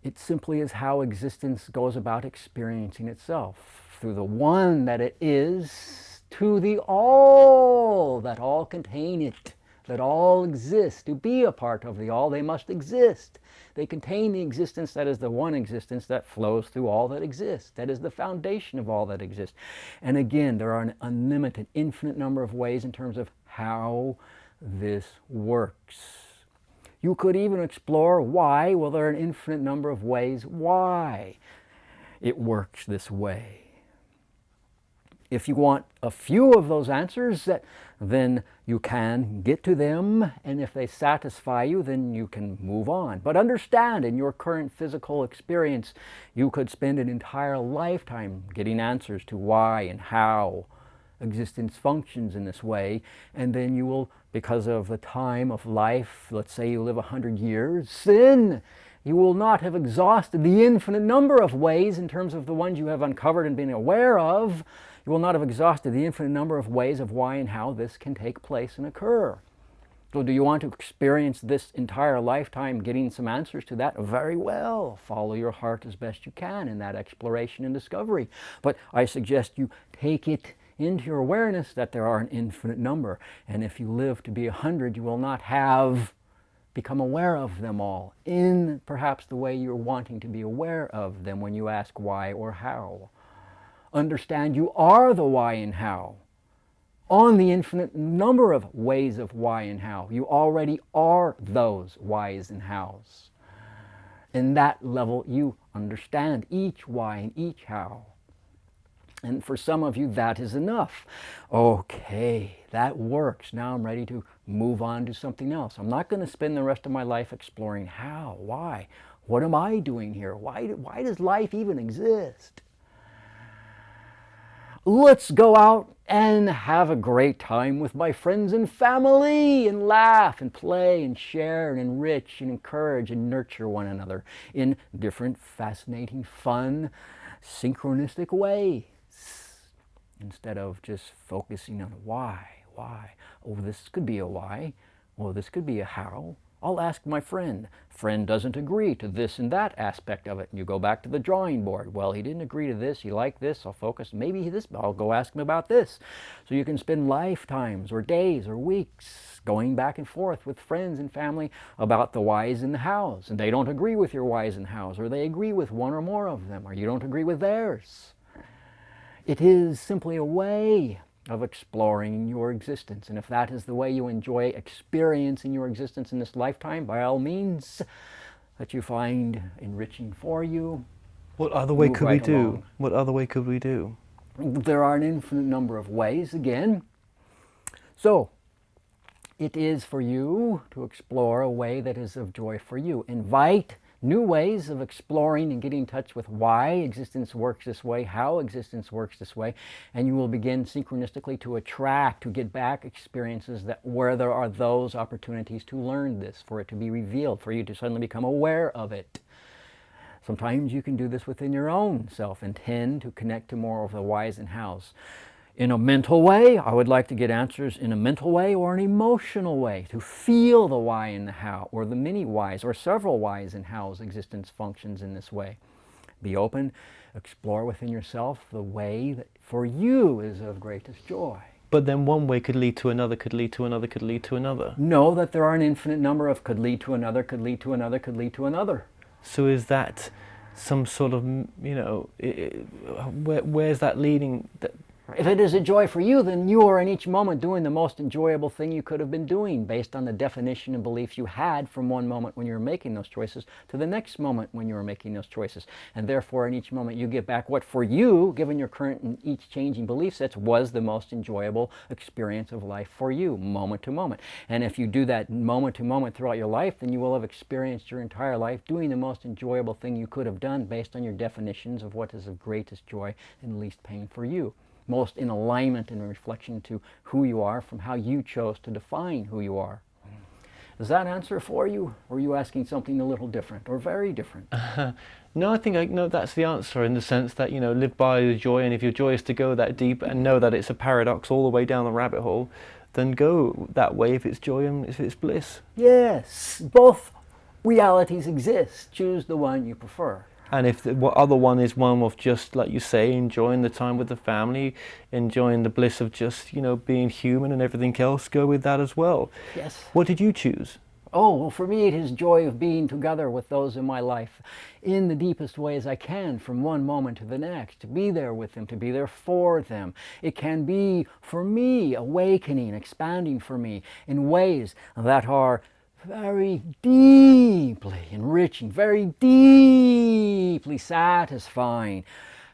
it simply is how existence goes about experiencing itself, through the one that it is, to the all that all contain it, that all exist. To be a part of the all, they must exist. They contain the existence that is the one existence that flows through all that exists. That is the foundation of all that exists. And again, there are an unlimited, infinite number of ways in terms of how this works. You could even explore why. Well, there are an infinite number of ways why it works this way. If you want a few of those answers, then you can get to them, and if they satisfy you, then you can move on. But understand, in your current physical experience, you could spend an entire lifetime getting answers to why and how existence functions in this way, and then you will, because of the time of life, let's say you live 100 years, then you will not have exhausted the infinite number of ways in terms of the ones you have uncovered and been aware of. You will not have exhausted the infinite number of ways of why and how this can take place and occur. So do you want to experience this entire lifetime getting some answers to that? Very well. Follow your heart as best you can in that exploration and discovery. But I suggest you take it into your awareness that there are an infinite number. And if you live to be 100, you will not have become aware of them all in perhaps the way you're wanting to be aware of them when you ask why or how. Understand you are the why and how. On the infinite number of ways of why and how. You already are those whys and hows. In that level, you understand each why and each how. And for some of you, that is enough. Okay, that works. Now I'm ready to move on to something else. I'm not going to spend the rest of my life exploring how, why, what am I doing here? Why does life even exist? Let's go out and have a great time with my friends and family and laugh and play and share and enrich and encourage and nurture one another in different, fascinating, fun, synchronistic ways. Instead of just focusing on why. Oh, this could be a why. Oh, this could be a how. I'll ask my friend. Friend doesn't agree to this and that aspect of it. And you go back to the drawing board. Well, he didn't agree to this. He liked this. I'll focus. Maybe this. I'll go ask him about this. So you can spend lifetimes or days or weeks going back and forth with friends and family about the whys and the hows. And they don't agree with your whys and hows, or they agree with one or more of them, or you don't agree with theirs. It is simply a way of exploring your existence. And if that is the way you enjoy experiencing your existence in this lifetime, by all means, that you find enriching for you. What other way could we do? What other way could we do? There are an infinite number of ways, again. So, it is for you to explore a way that is of joy for you. Invite new ways of exploring and getting in touch with why existence works this way, how existence works this way, and you will begin synchronistically to attract, to get back experiences that where there are those opportunities to learn this, for it to be revealed, for you to suddenly become aware of it. Sometimes you can do this within your own self and tend to connect to more of the whys and hows. In a mental way, I would like to get answers in a mental way or an emotional way, to feel the why and the how, or the many whys, or several whys and hows existence functions in this way. Be open, explore within yourself the way that for you is of greatest joy. But then one way could lead to another, could lead to another, could lead to another. Know that there are an infinite number of could lead to another, could lead to another, could lead to another. So is that some sort of, where's that leading? If it is a joy for you, then you are in each moment doing the most enjoyable thing you could have been doing based on the definition and beliefs you had from one moment when you were making those choices to the next moment when you were making those choices. And therefore, in each moment, you get back what for you, given your current and each changing belief sets, was the most enjoyable experience of life for you, moment to moment. And if you do that moment to moment throughout your life, then you will have experienced your entire life doing the most enjoyable thing you could have done based on your definitions of what is of greatest joy and least pain for you. Most in alignment and reflection to who you are from how you chose to define who you are. Does that answer for you? Or are you asking something a little different or very different? No, I think I know that's the answer, in the sense that, live by the joy, and if your joy is to go that deep and know that it's a paradox all the way down the rabbit hole, then go that way if it's joy and if it's bliss. Yes, both realities exist. Choose the one you prefer. And if the other one is one of just, like you say, enjoying the time with the family, enjoying the bliss of just, being human and everything else, go with that as well. Yes. What did you choose? Oh, well, for me it is joy of being together with those in my life in the deepest ways I can from one moment to the next, to be there with them, to be there for them. It can be, for me, awakening, expanding for me in ways that are very deeply enriching, very deeply satisfying,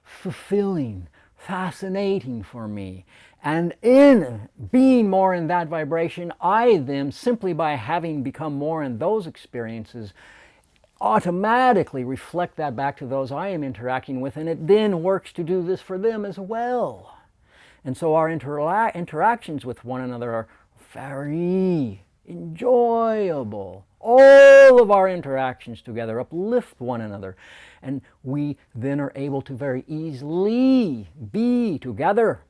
fulfilling, fascinating for me. And in being more in that vibration, I then, simply by having become more in those experiences, automatically reflect that back to those I am interacting with, and it then works to do this for them as well. And so our interactions with one another are very enjoyable. All of our interactions together uplift one another. And we then are able to very easily be together.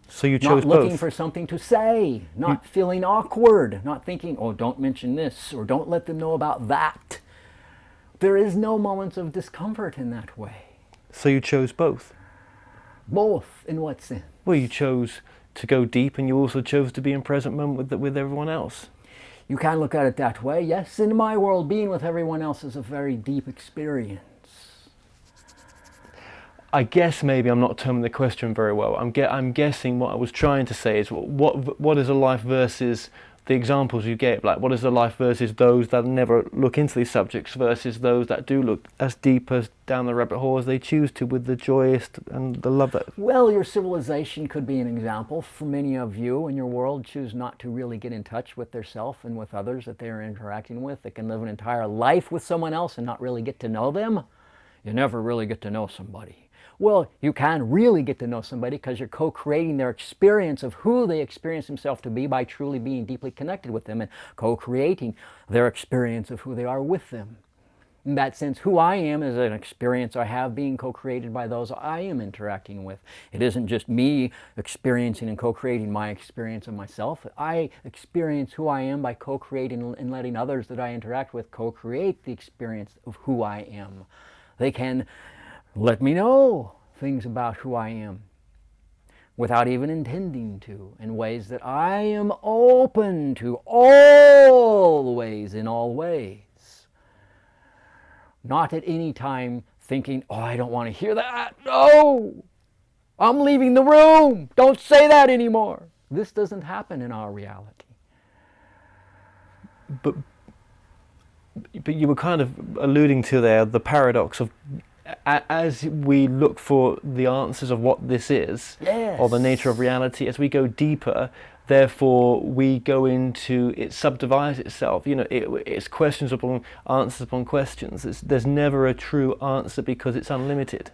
So you chose not looking both. for something to say, not feeling awkward, not thinking, oh, don't mention this, or don't let them know about that. There is no moments of discomfort in that way. So you chose both. Both, in what sense? Well, you chose to go deep, and you also chose to be in present moment with everyone else. You can look at it that way. Yes, in my world, being with everyone else is a very deep experience. I guess maybe I'm not terming the question very well. I'm guessing what I was trying to say is what is a life versus the examples you gave. Like, what is a life versus those that never look into these subjects versus those that do look as deep as down the rabbit hole as they choose to, with the joyous and the love that... Well, your civilization could be an example. For many of you in your world choose not to really get in touch with their self and with others that they are interacting with. They can live an entire life with someone else and not really get to know them. You never really get to know somebody. Well, you can really get to know somebody because you're co-creating their experience of who they experience themselves to be by truly being deeply connected with them and co-creating their experience of who they are with them. In that sense, who I am is an experience I have being co-created by those I am interacting with. It isn't just me experiencing and co-creating my experience of myself. I experience who I am by co-creating and letting others that I interact with co-create the experience of who I am. They can let me know things about who I am without even intending to, in ways that I am open to always, in all ways. Not at any time thinking, oh, I don't want to hear that. No, I'm leaving the room. Don't say that anymore. This doesn't happen in our reality. But you were kind of alluding to there the paradox of, as we look for the answers of what this is, yes, or the nature of reality, as we go deeper, therefore we go into, it subdivides itself. You know, it's questions upon answers upon questions. There's never a true answer because it's unlimited.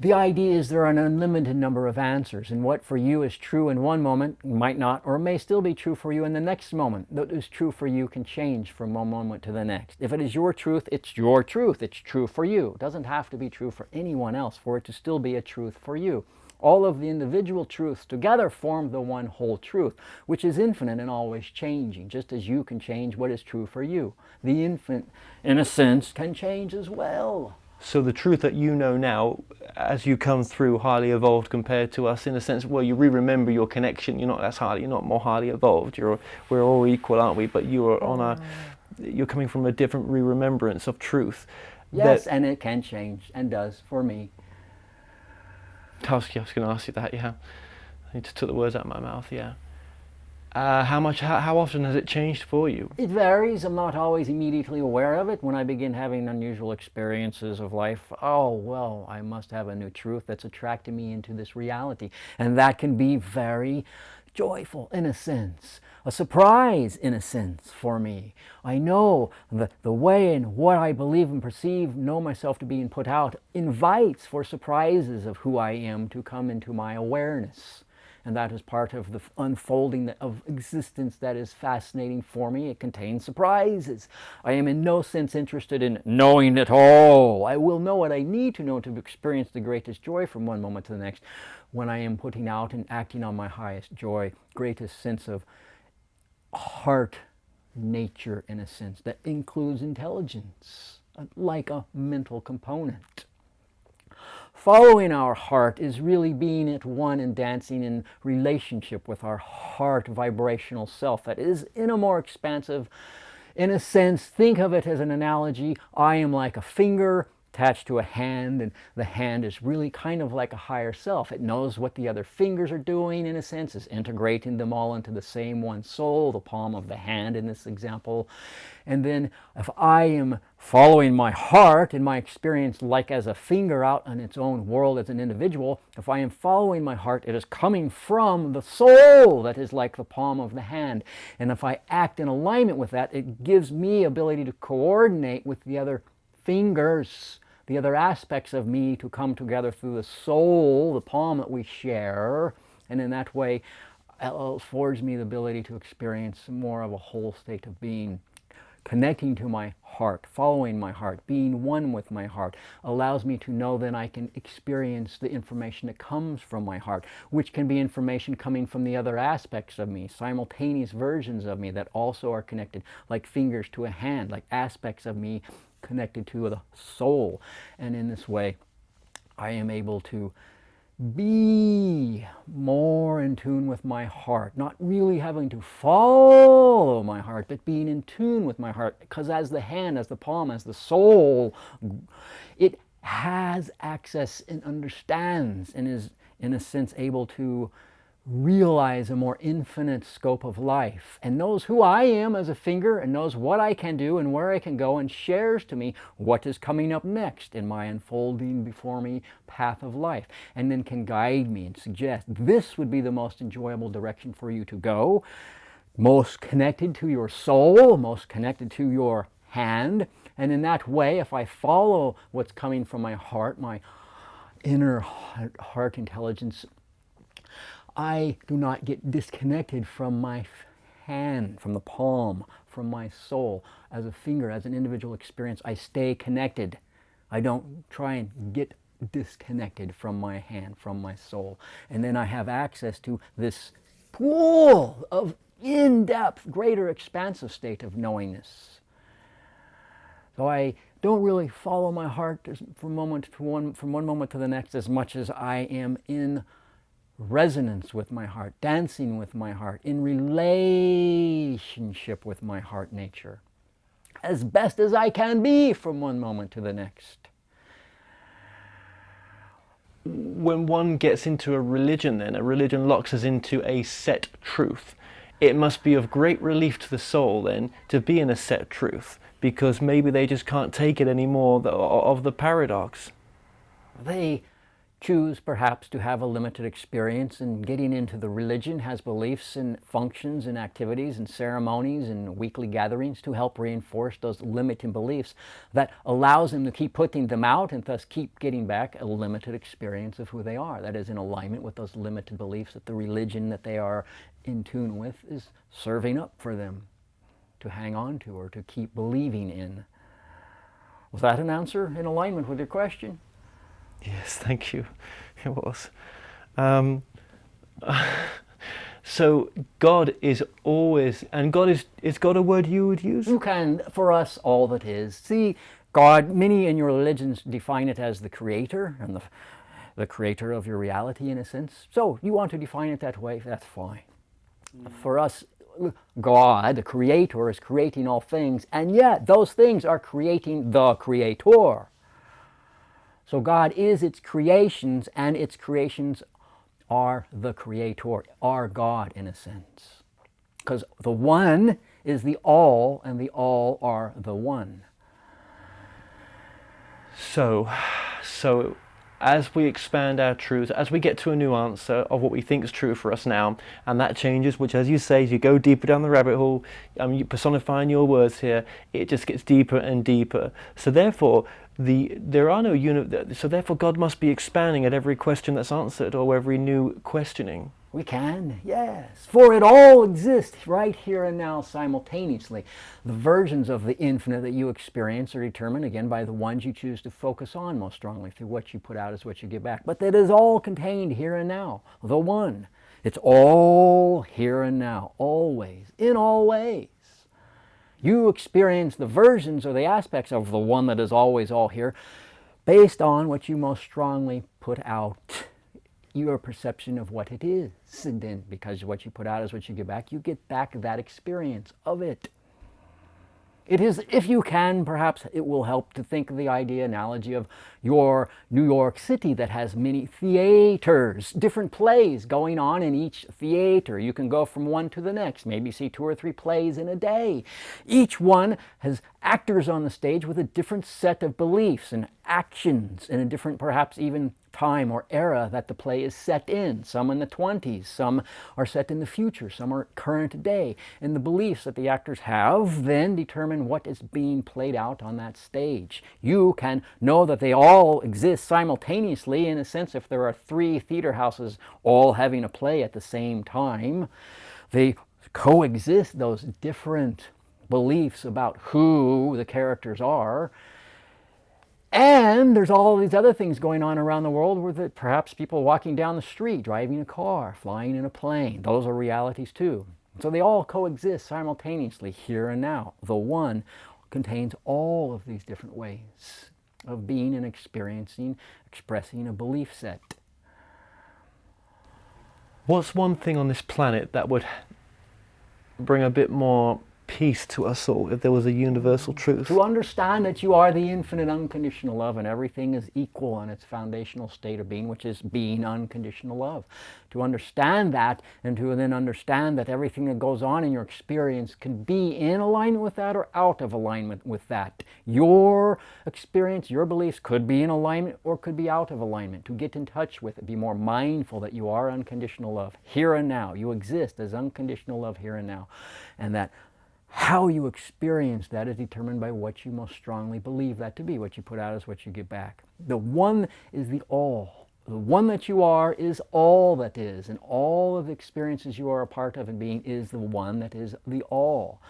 The idea is there are an unlimited number of answers, and what for you is true in one moment might not, or may still be true for you in the next moment. What is true for you can change from one moment to the next. If it is your truth, it's your truth. It's true for you. It doesn't have to be true for anyone else for it to still be a truth for you. All of the individual truths together form the one whole truth, which is infinite and always changing, just as you can change what is true for you. The infinite, in a sense, can change as well. So the truth that you know now, as you come through highly evolved compared to us, in a sense, well, you remember your connection. You're not more highly evolved. We're all equal, aren't we? But you're coming from a different remembrance of truth. Yes, and it can change, and does for me. I was going to ask you that. Yeah, I just took the words out of my mouth. Yeah. How often has it changed for you? It varies. I'm not always immediately aware of it. When I begin having unusual experiences of life, oh, well, I must have a new truth that's attracting me into this reality. And that can be very joyful in a sense, a surprise in a sense for me. I know the way in what I believe and perceive, know myself to be and put out, invites for surprises of who I am to come into my awareness. And that is part of the unfolding of existence that is fascinating for me. It contains surprises. I am in no sense interested in knowing it all. I will know what I need to know to experience the greatest joy from one moment to the next when I am putting out and acting on my highest joy, greatest sense of heart nature in a sense that includes intelligence, like a mental component. Following our heart is really being at one and dancing in relationship with our heart vibrational self that is in a more expansive, in a sense, think of it as an analogy. I am like a finger attached to a hand, and the hand is really kind of like a higher self. It knows what the other fingers are doing, in a sense, is integrating them all into the same one soul, the palm of the hand in this example. And then if I am following my heart and my experience like as a finger out on its own world as an individual, if I am following my heart, it is coming from the soul that is like the palm of the hand. And if I act in alignment with that, it gives me ability to coordinate with the other fingers, the other aspects of me to come together through the soul, the palm that we share, And in that way, it affords me the ability to experience more of a whole state of being. Connecting to my heart, following my heart, being one with my heart, allows me to know that I can experience the information that comes from my heart, which can be information coming from the other aspects of me, simultaneous versions of me that also are connected, like fingers to a hand, like aspects of me connected to the soul. And in this way, I am able to be more in tune with my heart, not really having to follow my heart, but being in tune with my heart, because as the hand, as the palm, as the soul, it has access and understands and is, in a sense, able to realize a more infinite scope of life, and knows who I am as a finger, and knows what I can do and where I can go, and shares to me what is coming up next in my unfolding before me path of life, and then can guide me and suggest this would be the most enjoyable direction for you to go, most connected to your soul, most connected to your hand. And in that way, if I follow what's coming from my heart, my inner heart intelligence, I do not get disconnected from my hand, from the palm, from my soul. As a finger, as an individual experience, I stay connected. I don't try and get disconnected from my hand, from my soul. And then I have access to this pool of in-depth, greater expansive state of knowingness. So I don't really follow my heart from one moment to the next as much as I am in resonance with my heart, dancing with my heart, in relationship with my heart nature, as best as I can be from one moment to the next. When one gets into a religion, then, a religion locks us into a set truth. It must be of great relief to the soul, then, to be in a set truth, because maybe they just can't take it anymore of the paradox. They choose perhaps to have a limited experience, and getting into the religion has beliefs and functions and activities and ceremonies and weekly gatherings to help reinforce those limiting beliefs that allows them to keep putting them out and thus keep getting back a limited experience of who they are. That is in alignment with those limited beliefs that the religion that they are in tune with is serving up for them to hang on to or to keep believing in. Was that an answer in alignment with your question? Yes, thank you. It was. So God is always, and God is God a word you would use? You can, for us, all that is. See, God, many in your religions define it as the creator and the creator of your reality in a sense. So you want to define it that way, that's fine. For us, God, the creator, is creating all things, and yet those things are creating the creator. So God is its creations, and its creations are the creator, are God in a sense. Because the one is the all, and the all are the one. So as we expand our truth, as we get to a new answer of what we think is true for us now, and that changes, which, as you say, as you go deeper down the rabbit hole, you personifying your words here, it just gets deeper and deeper. So therefore, so therefore God must be expanding at every question that's answered, or every new questioning. We can, yes. For it all exists right here and now simultaneously. The versions of the infinite that you experience are determined, again, by the ones you choose to focus on most strongly. Through what you put out is what you get back. But that is all contained here and now. The one. It's all here and now, always, in all ways. You experience the versions or the aspects of the one that is always all here based on what you most strongly put out. Your perception of what it is. And then, because what you put out is what you get back that experience of it. It is, if you can, perhaps it will help to think of the analogy of your New York City that has many theaters, different plays going on in each theater. You can go from one to the next, maybe see 2 or 3 plays in a day. Each one has actors on the stage with a different set of beliefs and actions and a different, perhaps even time or era that the play is set in. Some in the 20s, some are set in the future, some are current day. And the beliefs that the actors have then determine what is being played out on that stage. You can know that they all exist simultaneously, in a sense, if there are 3 theater houses all having a play at the same time. They coexist, those different beliefs about who the characters are. And there's all these other things going on around the world where perhaps people walking down the street, driving a car, flying in a plane. Those are realities too. So they all coexist simultaneously here and now. The one contains all of these different ways of being and experiencing, expressing a belief set. What's one thing on this planet that would bring a bit more peace to us all if there was a universal truth? To understand that you are the infinite unconditional love and everything is equal in its foundational state of being, which is being unconditional love. To understand that, and to then understand that everything that goes on in your experience can be in alignment with that or out of alignment with that. Your experience, your beliefs could be in alignment or could be out of alignment. To get in touch with it, be more mindful that you are unconditional love here and now. You exist as unconditional love here and now. And that how you experience that is determined by what you most strongly believe that to be. What you put out is what you get back. The one is the all. The one that you are is all that is, and all of the experiences you are a part of and being is the one that is the all.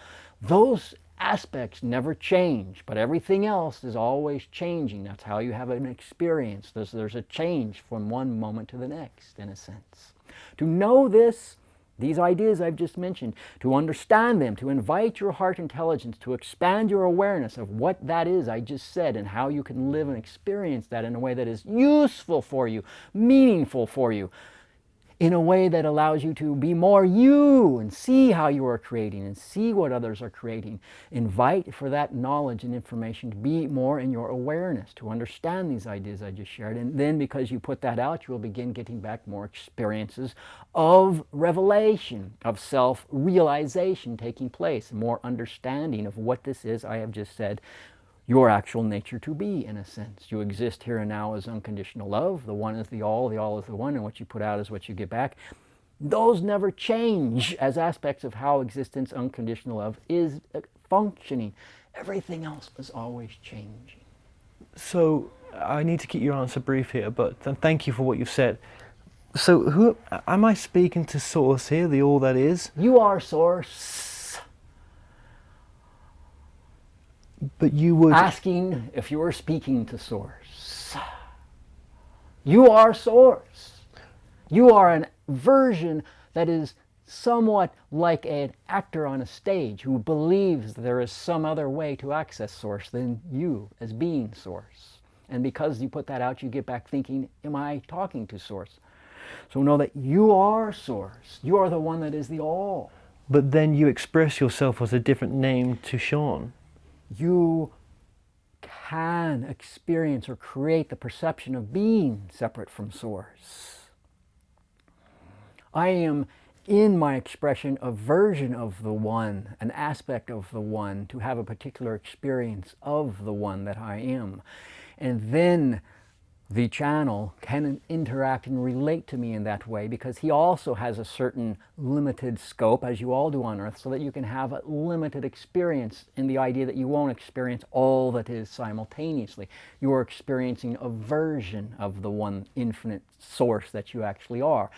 Those aspects never change, but everything else is always changing. That's how you have an experience. There's a change from one moment to the next, in a sense. To know this, these ideas I've just mentioned, to understand them, to invite your heart intelligence, to expand your awareness of what that is I just said and how you can live and experience that in a way that is useful for you, meaningful for you, in a way that allows you to be more you and see how you are creating and see what others are creating. Invite for that knowledge and information to be more in your awareness, to understand these ideas I just shared. And then because you put that out, you will begin getting back more experiences of revelation, of self-realization taking place, more understanding of what this is I have just said, your actual nature to be, in a sense. You exist here and now as unconditional love. The one is the all is the one, and what you put out is what you get back. Those never change as aspects of how existence, unconditional love, is functioning. Everything else is always changing. So, I need to keep your answer brief here, but thank you for what you've said. So, who am I speaking to? Source here, the all that is? You are Source. But you would... Asking if you were speaking to Source. You are Source. You are a version that is somewhat like an actor on a stage who believes there is some other way to access Source than you as being Source. And because you put that out, you get back thinking, am I talking to Source? So know that you are Source. You are the one that is the all. But then you express yourself as a different name to Shaun. You can experience or create the perception of being separate from Source. I am, in my expression, a version of the one, an aspect of the one, to have a particular experience of the one that I am. And then the channel can interact and relate to me in that way because he also has a certain limited scope, as you all do on Earth, so that you can have a limited experience in the idea that you won't experience all that is simultaneously. You are experiencing a version of the one infinite source that you actually are,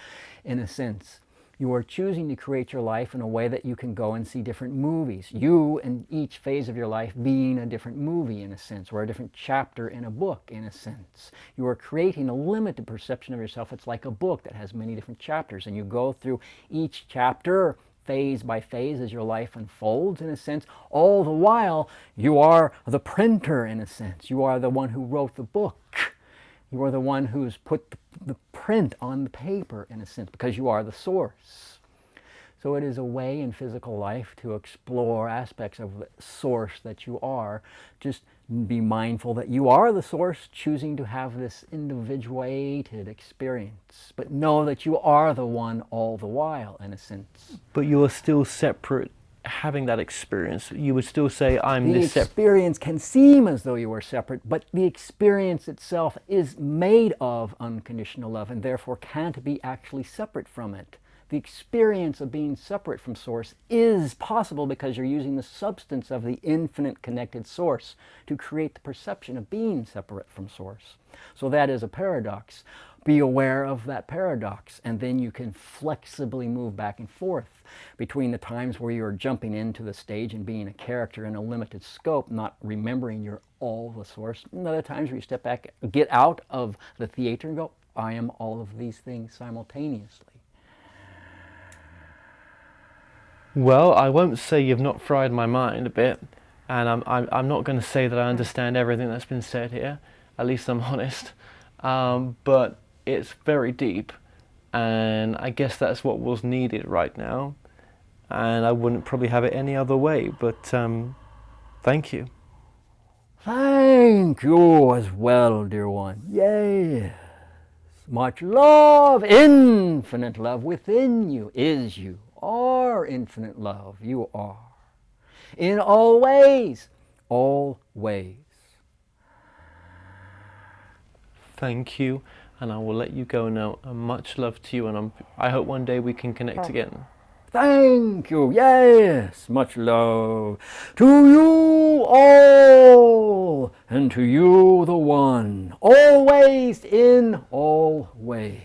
in a sense. You are choosing to create your life in a way that you can go and see different movies. You and each phase of your life being a different movie in a sense, or a different chapter in a book in a sense. You are creating a limited perception of yourself. It's like a book that has many different chapters, and you go through each chapter phase by phase as your life unfolds in a sense. All the while, you are the printer in a sense. You are the one who wrote the book. You are the one who's put the print on the paper, in a sense, because you are the source. So it is a way in physical life to explore aspects of the source that you are. Just be mindful that you are the source, choosing to have this individuated experience. But know that you are the one all the while, in a sense. But you are still separate having that experience, you would still say, I'm The this separate. experience can seem as though you are separate, but the experience itself is made of unconditional love and therefore can't be actually separate from it. The experience of being separate from Source is possible because you're using the substance of the infinite connected Source to create the perception of being separate from Source. So that is a paradox. Be aware of that paradox, and then you can flexibly move back and forth between the times where you're jumping into the stage and being a character in a limited scope, not remembering you're all the Source, and other times where you step back, get out of the theater and go, I am all of these things simultaneously. Well, I won't say you've not fried my mind a bit, and I'm not going to say that I understand everything that's been said here. At least I'm honest. But it's very deep, and I guess that's what was needed right now. And I wouldn't probably have it any other way. But thank you. Thank you as well, dear one. Yes. Much love, infinite love within you is you. Are infinite love, you are. In all ways, always. Thank you, and I will let you go now. And much love to you, and I hope one day we can connect again. Thank you, yes, much love to you all, and to you the one, always in all ways.